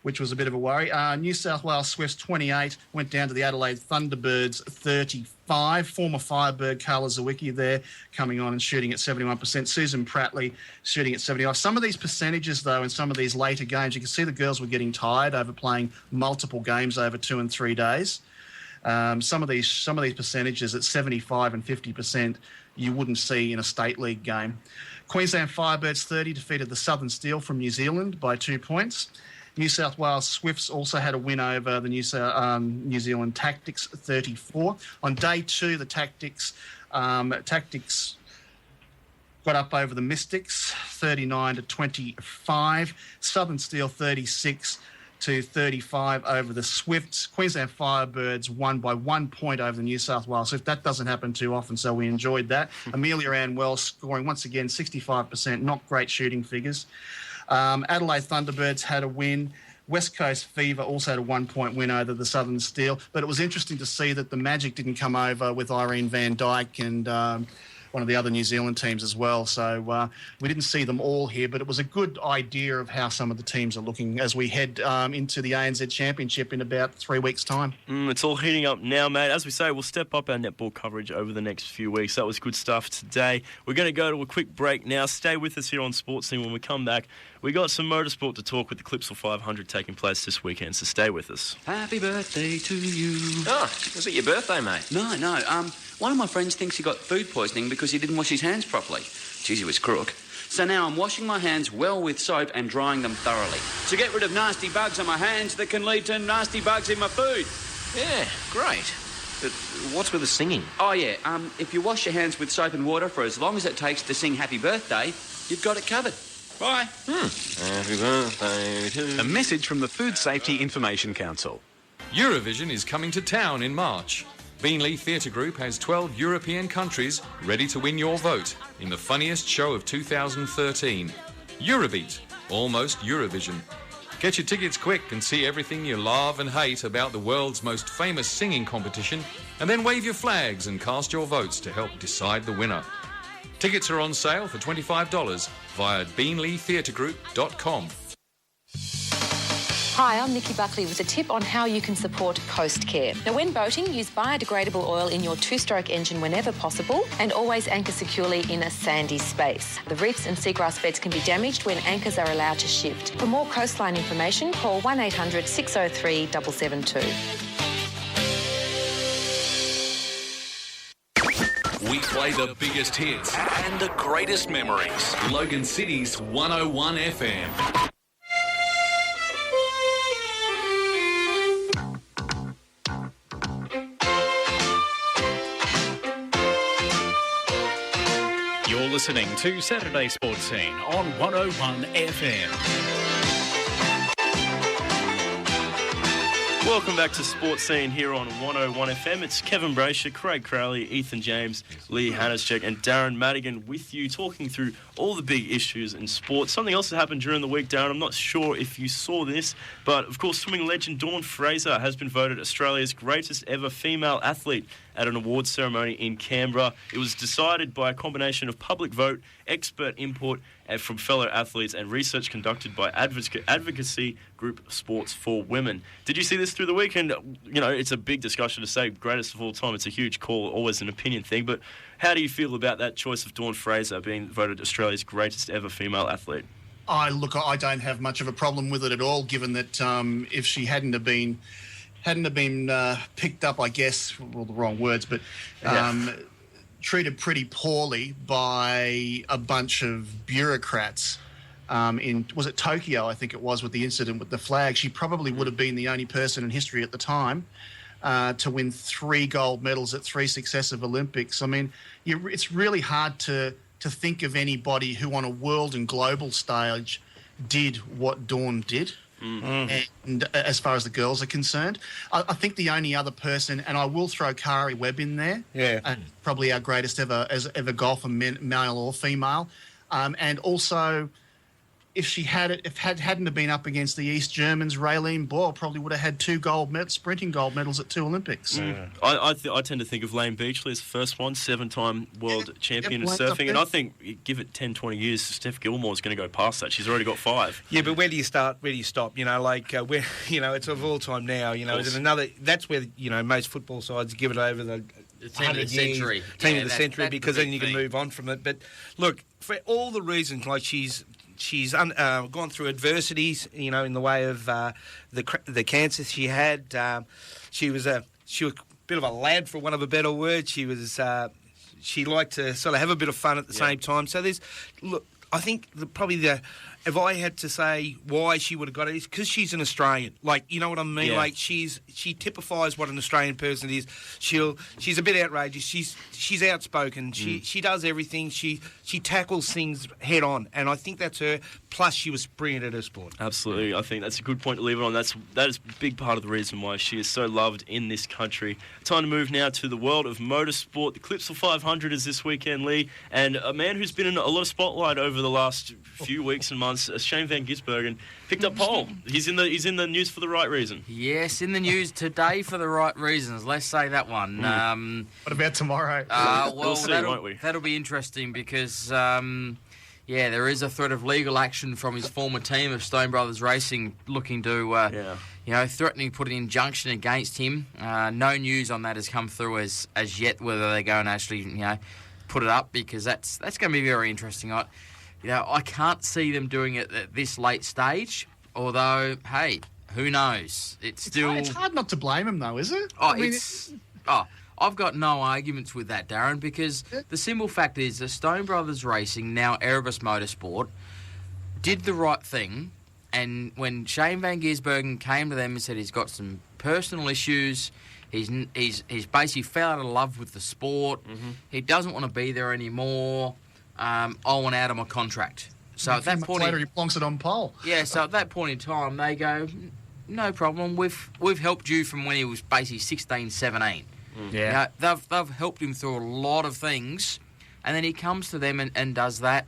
which was a bit of a worry. New South Wales Swifts 28 went down to the Adelaide Thunderbirds 35. Former Firebird Carla Zawicki there coming on and shooting at 71%. Susan Prattley shooting at 75%. Some of these percentages, though, in some of these later games, you can see the girls were getting tired over playing multiple games over 2 and 3 days. Some of these percentages at 75 and 50% you wouldn't see in a state league game. Queensland Firebirds 30 defeated the Southern Steel from New Zealand by 2 points. New South Wales Swifts also had a win over the New Zealand Tactics 34. On day 2, the Tactics got up over the Mystics 39-25. Southern Steel 36-35 over the Swifts. Queensland Firebirds won by 1 point over the New South Wales Swifts. That doesn't happen too often, so we enjoyed that. Amelia Ann Wells scoring once again 65%. Not great shooting figures. Adelaide Thunderbirds had a win. West Coast Fever also had a 1 point win over the Southern Steel. But it was interesting to see that the Magic didn't come over with Irene Van Dyke and one of the other New Zealand teams as well. So we didn't see them all here, but it was a good idea of how some of the teams are looking as we head into the ANZ Championship in about 3 weeks' time. It's all heating up now, mate. As we say, we'll step up our netball coverage over the next few weeks. That was good stuff today. We're going to go to a quick break now. Stay with us here on SportzScene. When we come back, we got some motorsport to talk with the Clipsal 500 taking place this weekend, so stay with us. Happy birthday to you. Oh, was it your birthday, mate? No. One of my friends thinks he got food poisoning because he didn't wash his hands properly. Jeez, he was crook. So now I'm washing my hands well with soap and drying them thoroughly to get rid of nasty bugs on my hands that can lead to nasty bugs in my food. Yeah, great. But what's with the singing? Oh, yeah. If you wash your hands with soap and water for as long as it takes to sing Happy Birthday, you've got it covered. Bye. Happy birthday to... A message from the Food Safety Information Council. Eurovision is coming to town in March. Beanley Theatre Group has 12 European countries ready to win your vote in the funniest show of 2013. Eurobeat, almost Eurovision. Get your tickets quick and see everything you love and hate about the world's most famous singing competition, and then wave your flags and cast your votes to help decide the winner. Tickets are on sale for $25 via beanleytheatregroup.com. Hi, I'm Nikki Buckley with a tip on how you can support Coast Care. Now, when boating, use biodegradable oil in your two-stroke engine whenever possible and always anchor securely in a sandy space. The reefs and seagrass beds can be damaged when anchors are allowed to shift. For more coastline information, call 1800 603 772. We play the biggest hits and the greatest memories. Logan City's 101 FM. You're listening to Saturday Sports Scene on 101 FM. Welcome back to Sports Scene here on 101 FM. It's Kevin Braysher, Craig Crowley, Ethan James, Lee Hanatschek and Darren Madigan with you, talking through all the big issues in sports. Something else that happened during the week, Darren, I'm not sure if you saw this, but of course swimming legend Dawn Fraser has been voted Australia's greatest ever female athlete at an awards ceremony in Canberra. It was decided by a combination of public vote, expert input from fellow athletes and research conducted by advocacy group Sports for Women. Did you see this through the weekend? You know, it's a big discussion to say greatest of all time. It's a huge call, always an opinion thing, but how do you feel about that choice of Dawn Fraser being voted Australia's greatest ever female athlete? I don't have much of a problem with it at all, given that if she hadn't have been picked up, I guess, well, the wrong words, but treated pretty poorly by a bunch of bureaucrats was it Tokyo, I think it was, with the incident with the flag. She probably would have been the only person in history at the time to win 3 gold medals at 3 successive Olympics. I mean, it's really hard to think of anybody who on a world and global stage did what Dawn did. And as far as the girls are concerned, I think the only other person, and I will throw Kari Webb in there, probably our greatest ever golfer, male or female, and also if she hadn't have been up against the East Germans, Raylene Boyle probably would have had 2 sprinting gold medals at 2 Olympics. I tend to think of Lane Beachley as the first one, 7-time world champion of surfing, and I think give it 10, 20 years, Steph Gilmore's going to go past that. She's already got 5. Yeah, but where do you start? Where do you stop? You know, like where it's of all time now. You know, is it another? That's where most football sides give it over the team of the century. Team of the century, because then you can move on from it. But look, for all the reasons, like she's gone through adversities, in the way of the cancer she had. She was a bit of a lad, for want of a better word. She liked to sort of have a bit of fun at the same time. So I think if I had to say why she would have got it, it's because she's an Australian. Like, you know what I mean? Yeah. Like, she typifies what an Australian person is. She's a bit outrageous. She's outspoken. She does everything. She tackles things head on, and I think that's her. Plus, she was brilliant at her sport. Absolutely, I think that's a good point to leave it on. That is a big part of the reason why she is so loved in this country. Time to move now to the world of motorsport. The Clipsal 500 is this weekend, Lee, and a man who's been in a lot of spotlight over the last few weeks and months, Shane van Gisbergen, picked up pole. He's in the news for the right reason. Yes, in the news today for the right reasons. Let's say that one. What about tomorrow? We'll see, won't we? That'll be interesting because, there is a threat of legal action from his former team of Stone Brothers Racing, looking to, threatening to put an injunction against him. No news on that has come through as yet, whether they're going to actually, put it up, because that's going to be very interesting. I can't see them doing it at this late stage, although, hey, who knows? It's hard not to blame him, though, is it? I've got no arguments with that, Darren, because the simple fact is that Stone Brothers Racing, now Erebus Motorsport, did the right thing, and when Shane van Gisbergen came to them and said he's got some personal issues, he's basically fell out of love with the sport, he doesn't want to be there anymore, I want out of my contract. So at that point later, he plonks it on pole. Yeah, so at that point in time, they go, no problem, we've helped you from when he was basically 16, 17. Yeah, they've helped him through a lot of things, and then he comes to them and does that,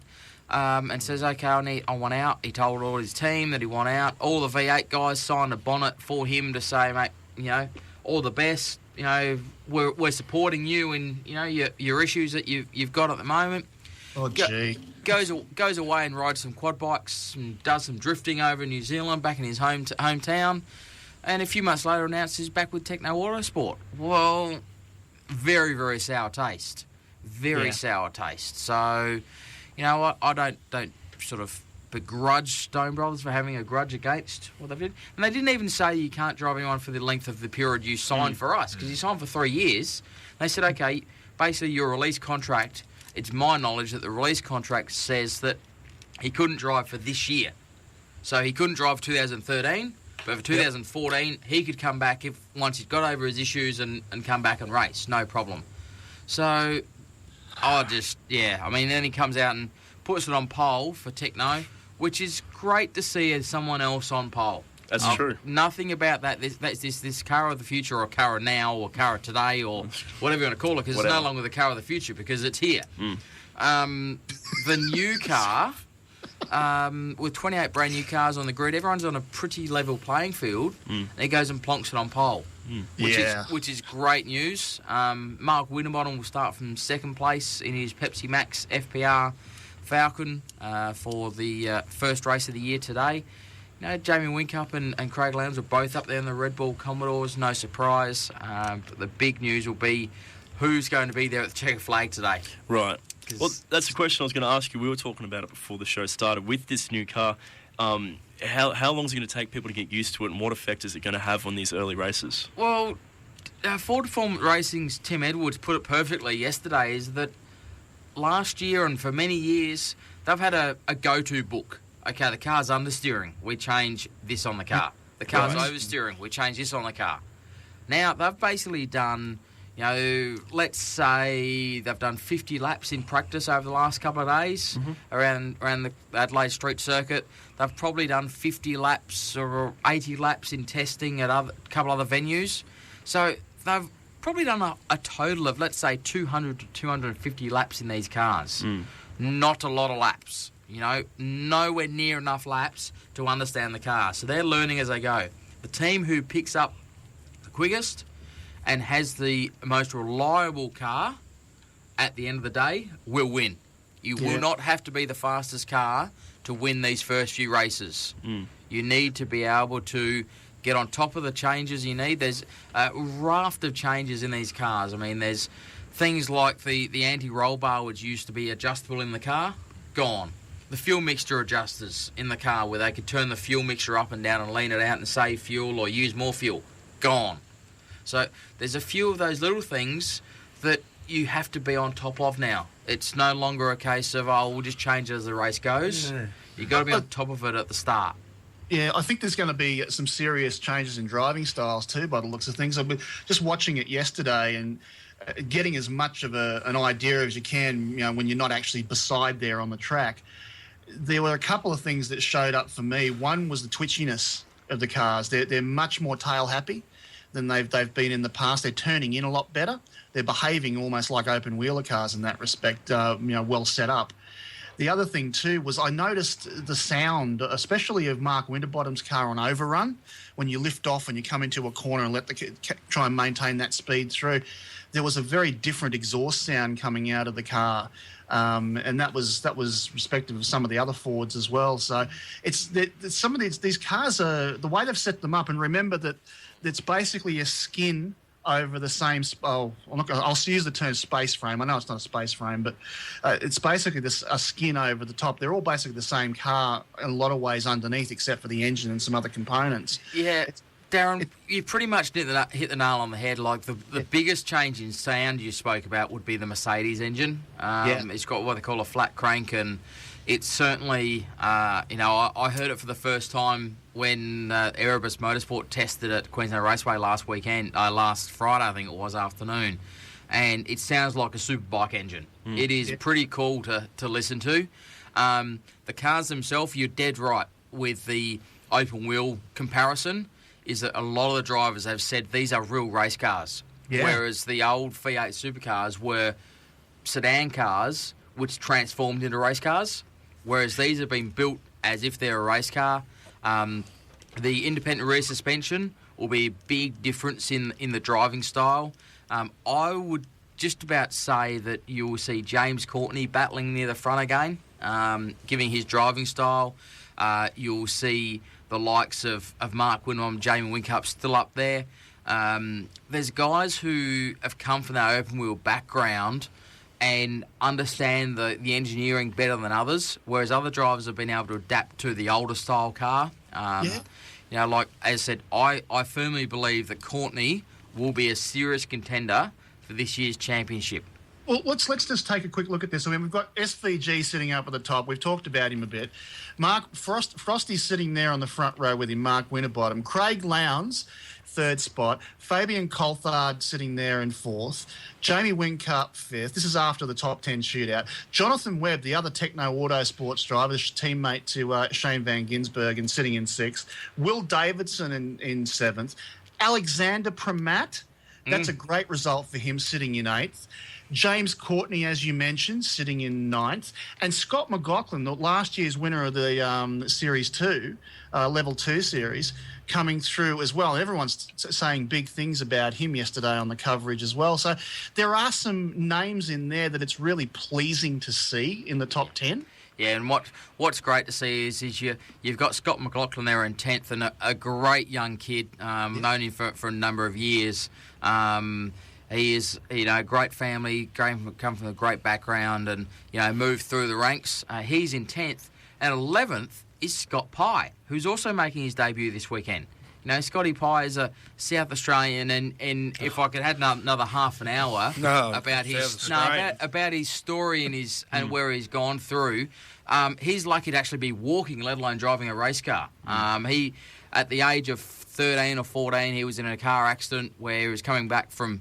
and says, "Okay, I want out." He told all his team that he want out. All the V8 guys signed a bonnet for him to say, "Mate, all the best. We're supporting you in your issues that you've got at the moment." Oh, gee. goes away and rides some quad bikes and does some drifting over in New Zealand, back in his hometown, and a few months later announces he's back with Techno Autosport. Well, very, very sour taste. Very sour taste. So, you know what? I don't sort of begrudge Stone Brothers for having a grudge against what they did. And they didn't even say you can't drive anyone for the length of the period you signed for us, because you signed for 3 years. They said, okay, basically your release contract, it's my knowledge that the release contract says that he couldn't drive for this year. So he couldn't drive 2013, but for 2014, he could come back once he'd got over his issues and come back and race, no problem. So, then he comes out and puts it on pole for Techno, which is great to see as someone else on pole. That's true. Nothing about that. This car of the future, or car of now, or car of today, or whatever you want to call it, because it's no longer the car of the future, because it's here. The new car, with 28 brand new cars on the grid, everyone's on a pretty level playing field, and he goes and plonks it on pole, which is great news. Mark Winterbottom will start from second place in his Pepsi Max FPR Falcon for the first race of the year today. You know, Jamie Winkup and Craig Lowndes were both up there in the Red Bull Commodores, no surprise. But the big news will be who's going to be there at the checker flag today. Right. Well, that's the question I was going to ask you. We were talking about it before the show started. With this new car, how long is it going to take people to get used to it, and what effect is it going to have on these early races? Well, Ford Performance Racing's Tim Edwards put it perfectly yesterday, is that last year and for many years, they've had a go-to book. Okay, the car's understeering, we change this on the car. The car's oversteering, we change this on the car. Now, they've basically done, let's say they've done 50 laps in practice over the last couple of days around the Adelaide Street Circuit. They've probably done 50 laps or 80 laps in testing at a couple other venues. So they've probably done a total of, let's say, 200 to 250 laps in these cars. Not a lot of laps. Nowhere near enough laps to understand the car. So they're learning as they go. The team who picks up the quickest and has the most reliable car at the end of the day will win. You will not have to be the fastest car to win these first few races. You need to be able to get on top of the changes you need. There's a raft of changes in these cars. I mean, there's things like the anti-roll bar, which used to be adjustable in the car, gone. The fuel mixture adjusters in the car, where they could turn the fuel mixture up and down and lean it out and save fuel or use more fuel, gone. So there's a few of those little things that you have to be on top of now. It's no longer a case of, we'll just change it as the race goes. You've got to be on top of it at the start. Yeah, I think there's going to be some serious changes in driving styles too, by the looks of things. I've been just watching it yesterday and getting as much of an idea as you can, when you're not actually beside there on the track. There were a couple of things that showed up for me. One was the twitchiness of the cars. They're much more tail happy than they've been in the past. They're turning in a lot better. They're behaving almost like open wheeler cars in that respect, well set up. The other thing too was I noticed the sound, especially of Mark Winterbottom's car on overrun, when you lift off and you come into a corner and let try and maintain that speed through. There was a very different exhaust sound coming out of the car. And that was respective of some of the other Fords as well. So it's some of these cars are the way they've set them up. And remember that it's basically a skin over the same. I'll use the term space frame. I know it's not a space frame, but it's basically a skin over the top. They're all basically the same car in a lot of ways underneath, except for the engine and some other components. Yeah. Darren, you pretty much hit the nail on the head. Like the biggest change in sound you spoke about would be the Mercedes engine. It's got what they call a flat crank, and it's certainly, I heard it for the first time when Erebus Motorsport tested at Queensland Raceway last Friday, I think it was, afternoon, and it sounds like a superbike engine. It is pretty cool to listen to. The cars themselves, you're dead right with the open wheel comparison. Is that a lot of the drivers have said these are real race cars, whereas the old V8 supercars were sedan cars which transformed into race cars, whereas these have been built as if they're a race car. The independent rear suspension will be a big difference in the driving style. I would just about say that you will see James Courtney battling near the front again. giving his driving style. You'll see the likes of Mark Winham, Jamie Whincup still up there. There's guys who have come from that open wheel background and understand the engineering better than others, whereas other drivers have been able to adapt to the older style car. You know, like as I said, I firmly believe that Courtney will be a serious contender for this year's championship. Well, let's just take a quick look at this. I mean, we've got SVG sitting up at the top. We've talked about him a bit. Mark Frosty's sitting there on the front row with him, Mark Winterbottom. Craig Lowndes, third spot. Fabian Coulthard sitting there in fourth. Jamie Whincup, fifth. This is after the top 10 shootout. Jonathan Webb, the other Techno Autosports driver, the teammate to Shane Van Gisbergen, sitting in sixth. Will Davidson in seventh. Alexander Pramat, that's a great result for him, sitting in eighth. James Courtney, as you mentioned, sitting in ninth. And Scott McLaughlin, the last year's winner of the Series 2, Level 2 series, coming through as well. Everyone's saying big things about him yesterday on the coverage as well. So there are some names in there that it's really pleasing to see in the top 10. Yeah, and what's great to see is you've got Scott McLaughlin there in 10th, and a great young kid, known him for a number of years. He is, great family, come from a great background, and moved through the ranks. He's in 10th, and 11th is Scott Pye, who's also making his debut this weekend. Scotty Pye is a South Australian, and if I could have another half an hour about his story and and where he's gone through, he's lucky to actually be walking, let alone driving a race car. He, at the age of 13 or 14, he was in a car accident where he was coming back from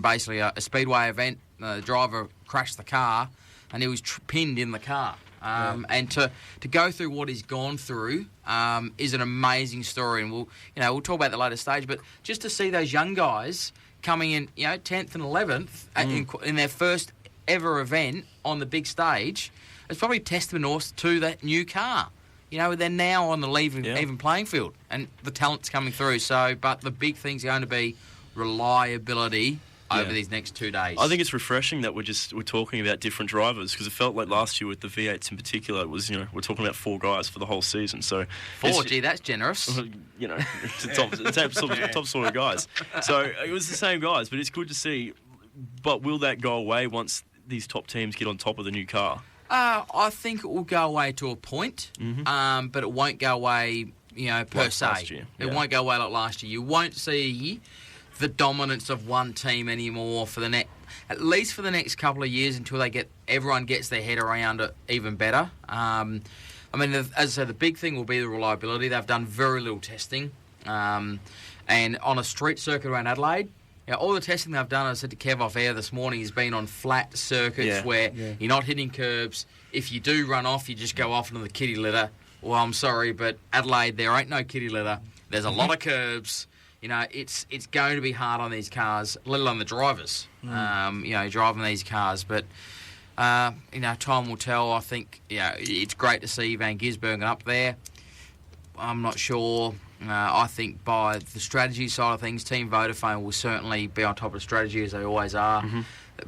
basically a speedway event. The driver crashed the car, and he was pinned in the car. And to go through what he's gone through is an amazing story, and we'll talk about the later stage. But just to see those young guys coming in, 10th and 11th in their first ever event on the big stage, it's probably testament to that new car. They're now on the even playing field, and the talent's coming through. So, but the big thing's going to be reliability over these next 2 days. I think it's refreshing that we're talking about different drivers, because it felt like last year with the V8s in particular, it was, we're talking about 4 guys for the whole season. So 4, gee, that's generous. Top sort of guys. So it was the same guys, but it's good to see. But will that go away once these top teams get on top of the new car? I think it will go away to a point, but it won't go away, per se. It won't go away like last year. You won't see the dominance of one team anymore at least for the next couple of years, until everyone gets their head around it even better. As I said, the big thing will be the reliability. They've done very little testing, and on a street circuit around Adelaide, all the testing they've done, I said to Kev off air this morning, has been on flat circuits where you're not hitting curbs. If you do run off, you just go off into the kitty litter. Well, I'm sorry, but Adelaide, there ain't no kitty litter. There's a lot of curbs. It's going to be hard on these cars, let alone the drivers, driving these cars. But, time will tell. I think, it's great to see Van Gisbergen up there. I'm not sure. I think by the strategy side of things, Team Vodafone will certainly be on top of the strategy, as they always are.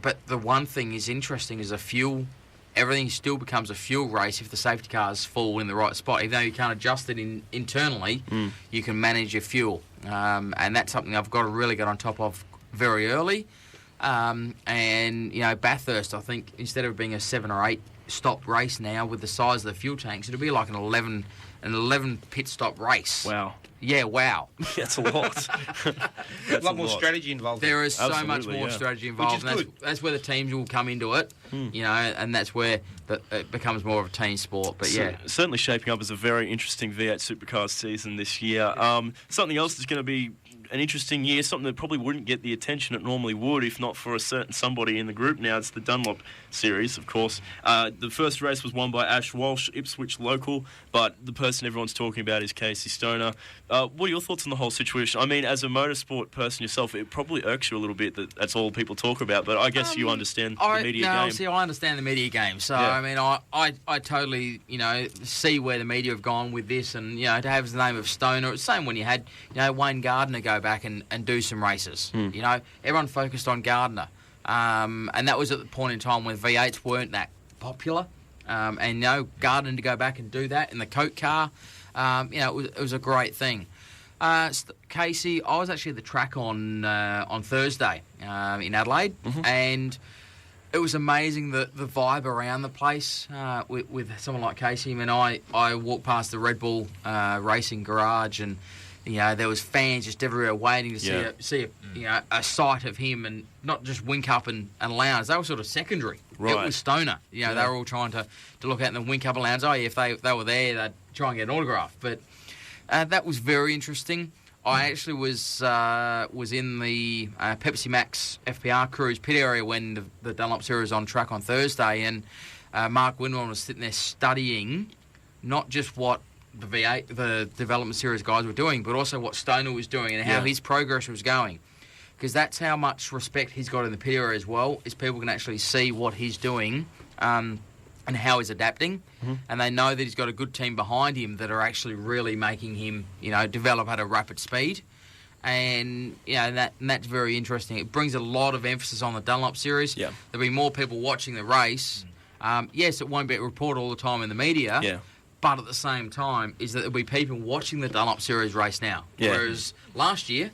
But the one thing is interesting is everything still becomes a fuel race if the safety cars fall in the right spot. Even though you can't adjust it internally, you can manage your fuel. And that's something I've got to really get on top of very early. Bathurst, I think, instead of being a 7 or 8 stop race now with the size of the fuel tanks, it'll be like an 11 pit stop race. Wow. Yeah, wow. That's a lot. A lot more strategy involved. There is so much more strategy involved. Which is good. That's where the teams will come into it, and that's where it becomes more of a team sport. But certainly shaping up as a very interesting V8 Supercars season this year. Something else that's going to be an interesting year, something that probably wouldn't get the attention it normally would if not for a certain somebody in the group now. It's the Dunlop Series, of course. The first race was won by Ash Walsh, Ipswich local, but the person everyone's talking about is Casey Stoner. What are your thoughts on the whole situation? I mean, as a motorsport person yourself, it probably irks you a little bit that that's all people talk about, but I guess you understand the media game. See, I understand the media game, so I totally, see where the media have gone with this, and, to have the name of Stoner, it's the same when you had, Wayne Gardner go back and do some races. Everyone focused on Gardner. And that was at the point in time when V8s weren't that popular. And Garden to go back and do that in the Coke car, it was a great thing. Casey, I was actually at the track on Thursday in Adelaide, and it was amazing the vibe around the place with someone like Casey. I mean, I walked past the Red Bull racing garage, and there was fans just everywhere waiting to see a sight of him, and not just Wink Up and Lounge. They were sort of secondary. Right. It was Stoner. They were all trying to look at the Wink Up and Lounge. Oh, yeah, if they were there, they'd try and get an autograph. But that was very interesting. I actually was in the Pepsi Max FPR Cruise pit area when the Dunlop Series was on track on Thursday, and Mark Winwan was sitting there studying not just what the V8, the development series guys were doing, but also what Stoner was doing and how his progress was going. Because that's how much respect he's got in the pit area as well, is people can actually see what he's doing and how he's adapting. And they know that he's got a good team behind him that are actually really making him, develop at a rapid speed. And, that's very interesting. It brings a lot of emphasis on the Dunlop Series. Yeah. There'll be more people watching the race. Yes, it won't be reported all the time in the media. Yeah. But at the same time, is that there'll be people watching the Dunlop Series race now. Yeah. Whereas last year,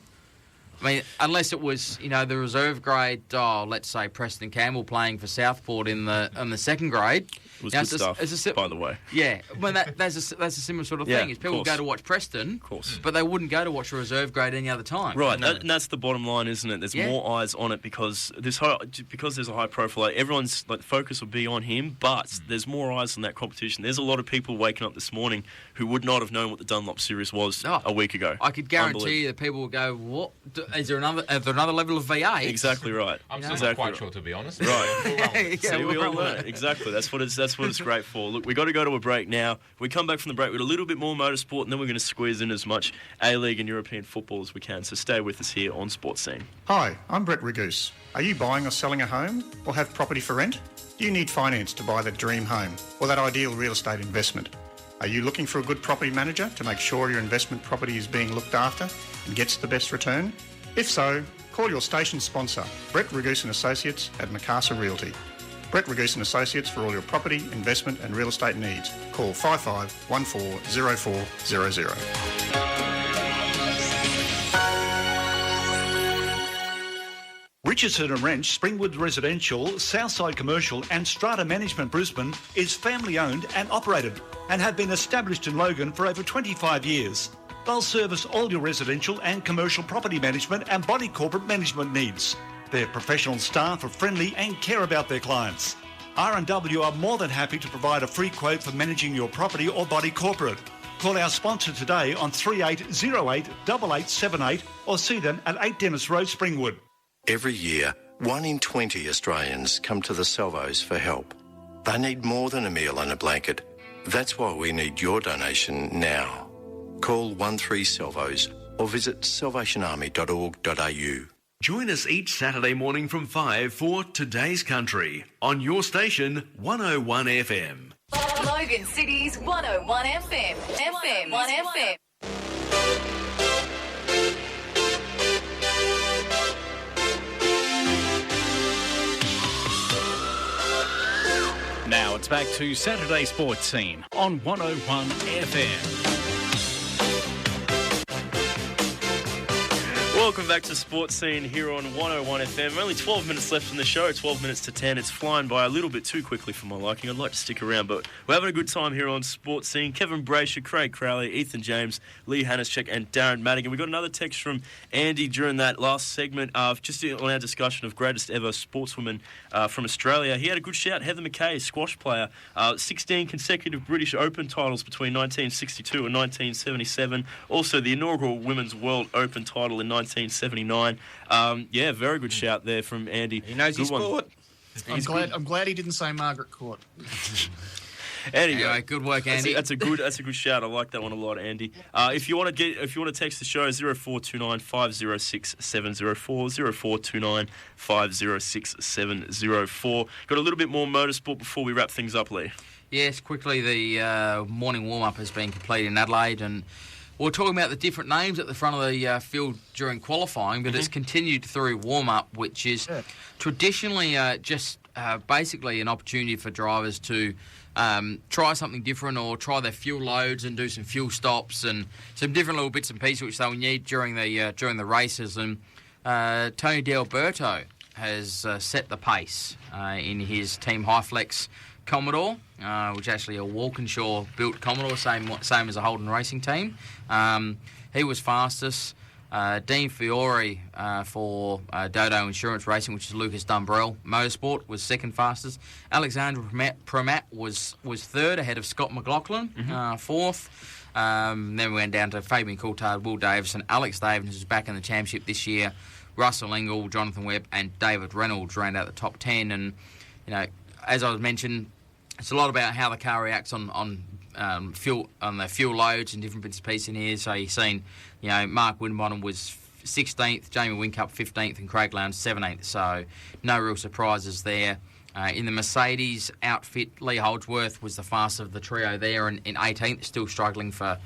I mean, unless it was, the reserve grade, let's say Preston Campbell playing for Southport in the second grade. It was good stuff, by the way. Yeah, well, that's a similar sort of thing. Is people go to watch Preston, but they wouldn't go to watch a reserve grade any other time. Right, and that's the bottom line, isn't it? There's more eyes on it because there's a high profile. Everyone's focus will be on him, but there's more eyes on that competition. There's a lot of people waking up this morning who would not have known what the Dunlop Series was a week ago. I could guarantee you that people will go, "What? Is there another level of V8?" Exactly right. I'm still not quite sure, to be honest. Right. See, we all learn. Exactly. That's what it's great for. Look, we've got to go to a break now. We come back from the break with a little bit more motorsport, and then we're going to squeeze in as much A-League and European football as we can. So stay with us here on SportzScene. Hi, I'm Brett Ragoose. Are you buying or selling a home or have property for rent? Do you need finance to buy the dream home or that ideal real estate investment? Are you looking for a good property manager to make sure your investment property is being looked after and gets the best return? If so, call your station sponsor, Brett Ragoose & Associates at Macassar Realty. Brett Ragoose & Associates for all your property, investment and real estate needs. Call 55140400. Richardson & Wrench, Springwood Residential, Southside Commercial and Strata Management Brisbane is family owned and operated and have been established in Logan for over 25 years. They'll service all your residential and commercial property management and body corporate management needs. Their professional staff are friendly and care about their clients. R&W are more than happy to provide a free quote for managing your property or body corporate. Call our sponsor today on 3808 8878 or see them at 8 Dennis Road, Springwood. Every year, 1 in 20 Australians come to the Salvos for help. They need more than a meal and a blanket. That's why we need your donation now. Call 13 Salvos or visit salvationarmy.org.au. Join us each Saturday morning from 5 for Today's Country on your station 101 FM. Logan City's 101 FM. FM. 1 FM. Now it's back to Saturday Sports Scene on 101 FM. Welcome back to Sports Scene here on 101 FM. Only 12 minutes left in the show, 12 minutes to 10. It's flying by a little bit too quickly for my liking. I'd like to stick around, but we're having a good time here on Sports Scene. Kevin Braysher, Craig Crowley, Ethan James, Lee Hanatschek and Darren Madigan. We got another text from Andy during that last segment just on our discussion of greatest ever sportswoman from Australia. He had a good shout. Heather McKay, squash player, 16 consecutive British Open titles between 1962 and 1977. Also the inaugural Women's World Open title in 1979. Very good shout there from Andy. He knows his sport. I'm glad he didn't say Margaret Court. Anyway, good work, Andy. That's a good shout. I like that one a lot, Andy. If you want to text the show, 0429 506 704 0429 506 704. Got a little bit more motorsport before we wrap things up, Lee. Yes, quickly. The morning warm up has been completed in Adelaide, and we're talking about the different names at the front of the field during qualifying, but it's continued through warm-up, which is traditionally just basically an opportunity for drivers to try something different or try their fuel loads and do some fuel stops and some different little bits and pieces which they'll need during the races. And Tony D'Alberto has set the pace in his Team Highflex Commodore, which is actually a Walkinshaw built Commodore, same as a Holden racing team. He was fastest. Dean Fiore for Dodo Insurance Racing, which is Lucas Dumbrell Motorsport, was second fastest. Alexander Pramat was third, ahead of Scott McLaughlin, fourth. Then we went down to Fabian Coulthard, Will Davison, Alex Davis, who's back in the championship this year, Russell Engel, Jonathan Webb, and David Reynolds round out the top 10. And, as I was mentioned, it's a lot about how the car reacts on fuel, on the fuel loads and different bits and pieces in here. So you've seen, Mark Winbottom was 16th, Jamie Whincup 15th, and Craig Lowndes 17th. So no real surprises there. In the Mercedes outfit, Lee Holdsworth was the fastest of the trio there, and in 18th, still struggling for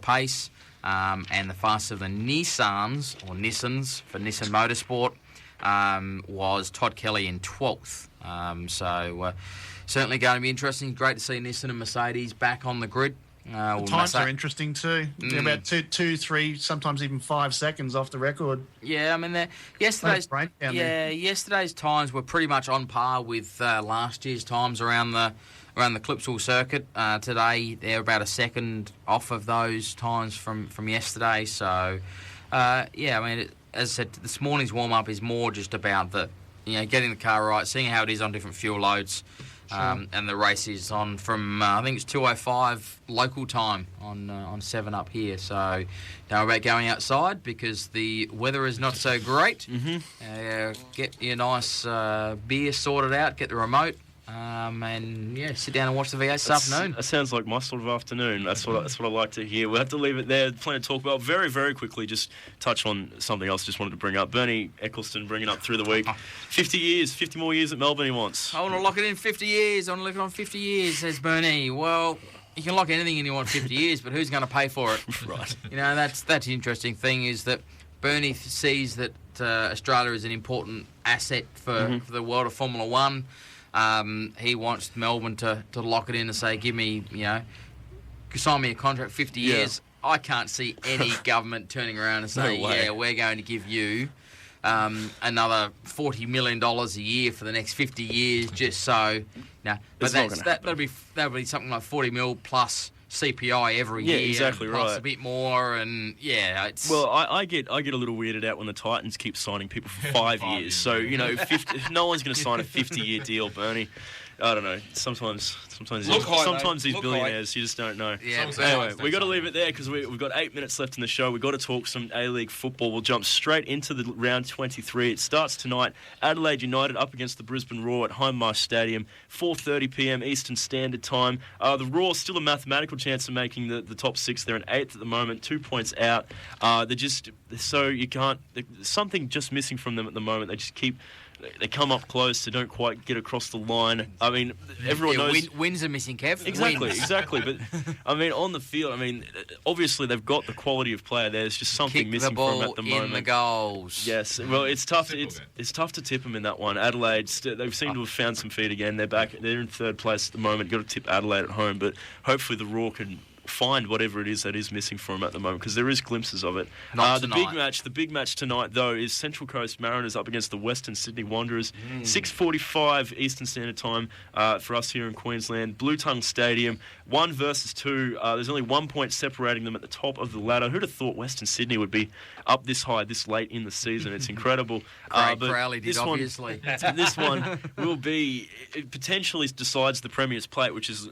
pace. And the fastest of the Nissans for Nissan Motorsport was Todd Kelly in 12th. So certainly going to be interesting. Great to see Nissan and Mercedes back on the grid. The times are interesting too. They're about 2, 3, sometimes even 5 seconds off the record. Yeah, I mean, yesterday's times were pretty much on par with last year's times around the Clipsal circuit. Today they're about a second off of those times from yesterday. So I mean, as I said, this morning's warm up is more just about getting the car right, seeing how it is on different fuel loads. And the race is on from, I think it's 2:05 local time on 7 up here. So don't worry about going outside because the weather is not so great. Get your nice beer sorted out, get the remote, and sit down and watch the V8 this afternoon. That sounds like my sort of afternoon. That's what I like to hear. We'll have to leave it there. Plenty to talk about. Very, very quickly, just touch on something else. Just wanted to bring up Bernie Eccleston bringing up through the week. 50 more years at Melbourne. He wants. I want to lock it in 50 years. I want to look it on 50 years, says Bernie. Well, you can lock anything in you want 50 years, but who's going to pay for it? Right. That's the interesting thing is that Bernie sees that Australia is an important asset for the world of Formula One. He wants Melbourne to lock it in and say, give me, sign me a contract 50 years. I can't see any government turning around and saying, we're going to give you another $40 million a year for the next 50 years just so. No, but that'll be something like 40 mil plus CPI every year. Exactly plus right. a bit more, and it's. Well, I get a little weirded out when the Titans keep signing people for 5 years. So 50, no one's going to sign a 50-year deal, Bernie. I don't know. Sometimes these billionaires, you just don't know. Yeah. Anyway, we got to leave it there because we've got 8 minutes left in the show. We've got to talk some A-League football. We'll jump straight into the round 23. It starts tonight. Adelaide United up against the Brisbane Roar at Hindmarsh Stadium, 4:30 p.m. Eastern Standard Time. The Roar still a mathematical chance of making the top 6. They're in 8th at the moment, 2 points out. There's something just missing from them at the moment. They come up close, they don't quite get across the line. I mean, everyone knows... Wins are missing, Kev. Exactly. But, I mean, on the field, obviously they've got the quality of player there. There's just something missing from them at the moment. Kick the ball in the goals. Yes. Well, it's tough. It's tough to tip them in that one. Adelaide, they seem to have found some feet again. They're back. They're in 3rd place at the moment. You've got to tip Adelaide at home, but hopefully the Raw can find whatever it is that is missing from at the moment because there is glimpses of it. The big match tonight though is Central Coast Mariners up against the Western Sydney Wanderers. 6:45 Eastern Standard Time for us here in Queensland. Blue Tongue Stadium, 1 versus 2. There's only 1 point separating them at the top of the ladder. Who'd have thought Western Sydney would be up this high this late in the season? It's incredible. Crowley did, obviously. This one will be, it potentially decides the Premier's Plate, which is,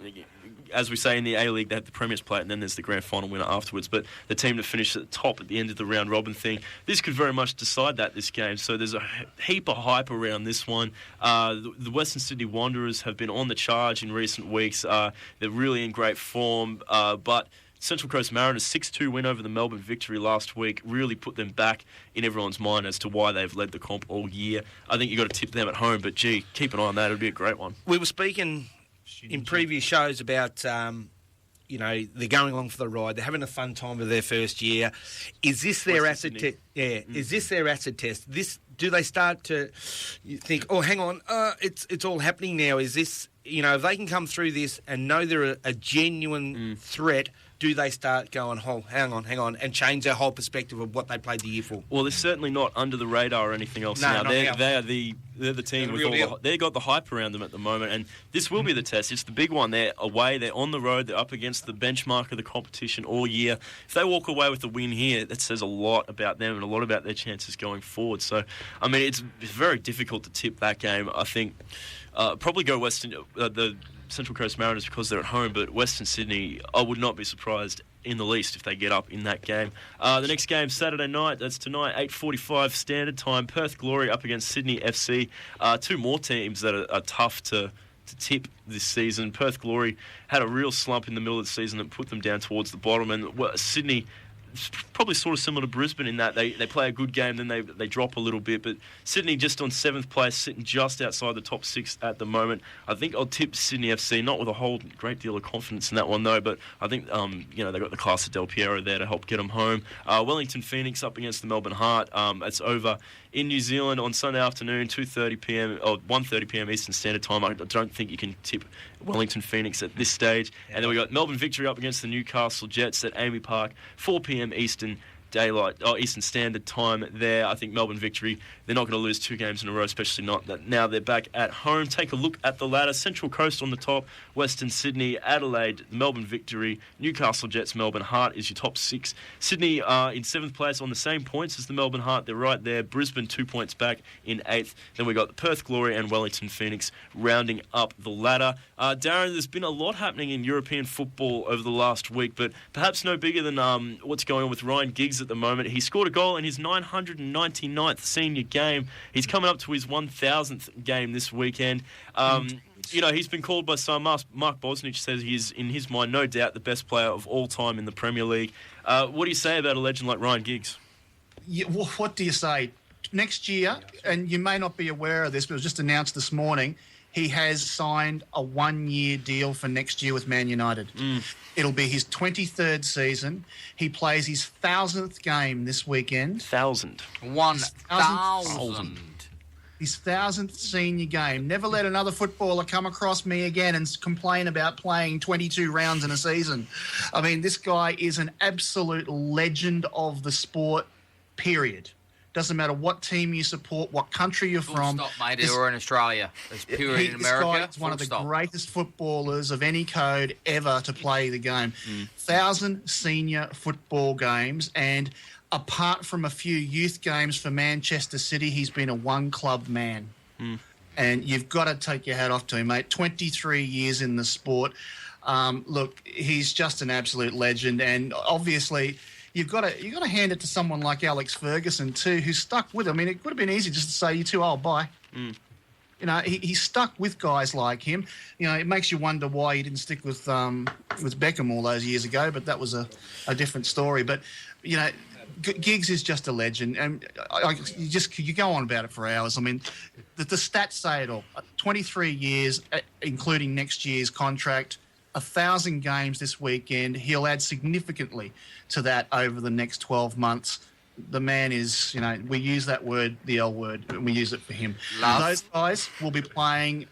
as we say in the A-League, they have the Premier's Plate and then there's the grand final winner afterwards. But the team that finished at the top at the end of the round robin thing, this could very much decide this game. So there's a heap of hype around this one. The Western Sydney Wanderers have been on the charge in recent weeks. They're really in great form. But Central Coast Mariners' 6-2 win over the Melbourne Victory last week really put them back in everyone's mind as to why they've led the comp all year. I think you've got to tip them at home, but gee, keep an eye on that. It'll be a great one. We were speaking in previous shows about, they're going along for the ride. They're having a fun time of their first year. Is this their acid test? Yeah. Is this their acid test? Do they start to think, oh, hang on, it's all happening now? Is this if they can come through this and know they're a genuine threat, do they start going, oh, hang on, and change their whole perspective of what they played the year for? Well, they're certainly not under the radar or anything else now. They're the team with all they've got the hype around them at the moment, and this will be the test. It's the big one. They're away, they're on the road, they're up against the benchmark of the competition all year. If they walk away with the win here, that says a lot about them and a lot about their chances going forward. So, I mean, it's very difficult to tip that game. I think probably go the Central Coast Mariners because they're at home, but Western Sydney, I would not be surprised in the least if they get up in that game. The next game, Saturday night, that's tonight, 8:45 standard time, Perth Glory up against Sydney FC. Two more teams that are tough to tip this season. Perth Glory had a real slump in the middle of the season that put them down towards the bottom, and Sydney, probably sort of similar to Brisbane in that they play a good game, then they drop a little bit. But Sydney just on 7th place, sitting just outside the top 6 at the moment. I think I'll tip Sydney FC, not with a whole great deal of confidence in that one though, but I think they've got the class of Del Piero there to help get them home. Wellington Phoenix up against the Melbourne Heart. It's over in New Zealand on Sunday afternoon, 2:30 p.m. or 1:30 p.m. Eastern Standard Time. I don't think you can tip Wellington Phoenix at this stage. And then we got Melbourne Victory up against the Newcastle Jets at Amy Park, 4 p.m. Eastern Standard Time there. I think Melbourne Victory, they're not going to lose 2 games in a row, especially not that now they're back at home. Take a look at the ladder. Central Coast on the top, Western Sydney, Adelaide, Melbourne Victory, Newcastle Jets, Melbourne Heart is your top 6. Sydney are in 7th place on the same points as the Melbourne Heart. They're right there. Brisbane 2 points back in 8th. Then we got the Perth Glory and Wellington Phoenix rounding up the ladder. Darren, there's been a lot happening in European football over the last week, but perhaps no bigger than what's going on with Ryan Giggs at the moment. He scored a goal in his 999th senior game. He's coming up to his 1,000th game this weekend. He's been called by some. Mark Bosnich says he's, in his mind, no doubt the best player of all time in the Premier League. What do you say about a legend like Ryan Giggs? Yeah, what do you say? Next year, and you may not be aware of this, but it was just announced this morning, he has signed a 1-year deal for next year with Man United. It'll be his 23rd season. He plays his 1,000th game this weekend. 1,000. 1,000. His 1,000th senior game. Never let another footballer come across me again and complain about playing 22 rounds in a season. I mean, this guy is an absolute legend of the sport, period. Doesn't matter what team you support, what country you're from. Stop, mate. Or in Australia. It's period in America. This guy is one of the greatest footballers of any code ever to play the game. 1,000 senior football games, and apart from a few youth games for Manchester City, he's been a one-club man. And you've got to take your hat off to him, mate. 23 years in the sport. Look, he's just an absolute legend, and obviously you've got to hand it to someone like Alex Ferguson too, who's stuck with him. I mean, it would have been easy just to say, "You too old, bye." He's stuck with guys like him. It makes you wonder why he didn't stick with Beckham all those years ago, but that was a different story. But Giggs is just a legend, and you go on about it for hours. I mean, the stats say it all. 23 years, including next year's contract. 1,000 games this weekend. He'll add significantly to that over the next 12 months. The man is, we use that word, the L word, and we use it for him. Those guys will be playing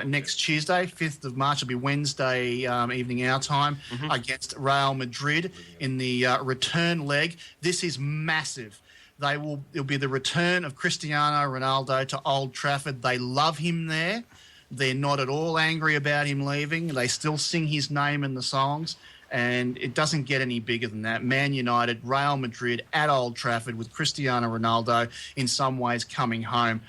next Tuesday, 5th of March. It'll be Wednesday evening our time against Real Madrid in the return leg. This is massive. It'll be the return of Cristiano Ronaldo to Old Trafford. They love him there. They're not at all angry about him leaving. They still sing his name in the songs, and it doesn't get any bigger than that. Man United, Real Madrid at Old Trafford with Cristiano Ronaldo in some ways coming home.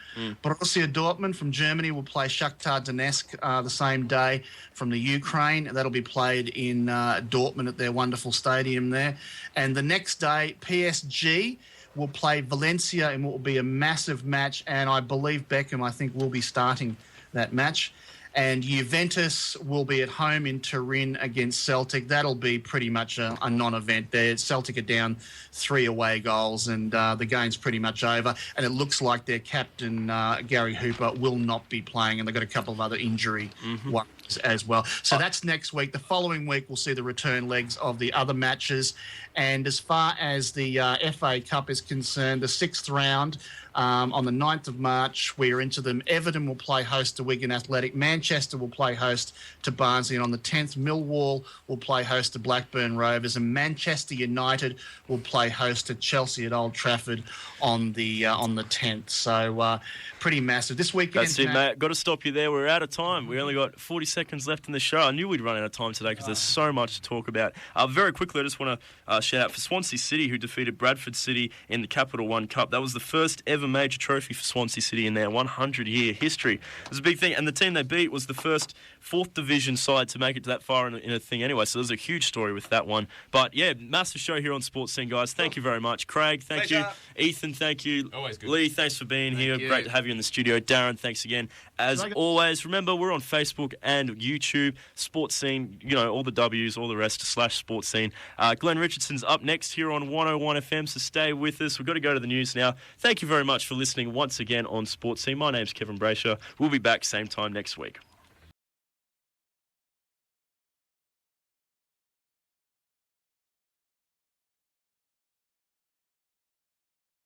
Borussia Dortmund from Germany will play Shakhtar Donetsk the same day from the Ukraine. That'll be played in Dortmund at their wonderful stadium there. And the next day, PSG will play Valencia in what will be a massive match, and I believe Beckham, I think, will be starting that match. And Juventus will be at home in Turin against Celtic. That'll be pretty much a non-event there. Celtic are down 3 away goals, and the game's pretty much over. And it looks like their captain, Gary Hooper, will not be playing, and they've got a couple of other injury ones as well. So that's next week. The following week, we'll see the return legs of the other matches. And as far as the FA Cup is concerned, the 6th round on the 9th of March, we're into them. Everton will play host to Wigan Athletic. Manchester will play host to Barnsley. And on the 10th, Millwall will play host to Blackburn Rovers. And Manchester United will play host to Chelsea at Old Trafford on the 10th. So pretty massive. This weekend... That's it, mate. Got to stop you there. We're out of time. We only got 40 seconds left in the show. I knew we'd run out of time today because there's so much to talk about. Very quickly, I just want to shout out for Swansea City, who defeated Bradford City in the Capital One Cup. That was the first ever major trophy for Swansea City in their 100-year history. It was a big thing, and the team they beat was the first 4th division side to make it to that far in a thing anyway, so there's a huge story with that one. But yeah, massive show here on Sports Scene, guys. Thank you very much. Craig, thank you. Ethan, thank you. Always good. Lee, thanks for being here. Great to have you in the studio. Darren, thanks again. As always, remember, we're on Facebook and YouTube, Sports Scene, all the W's, all the rest, /Sports Scene. Glenn Richardson's up next here on 101 FM, so stay with us. We've got to go to the news now. Thank you very much for listening once again on Sports Scene. My name's Kevin Braysher. We'll be back same time next week.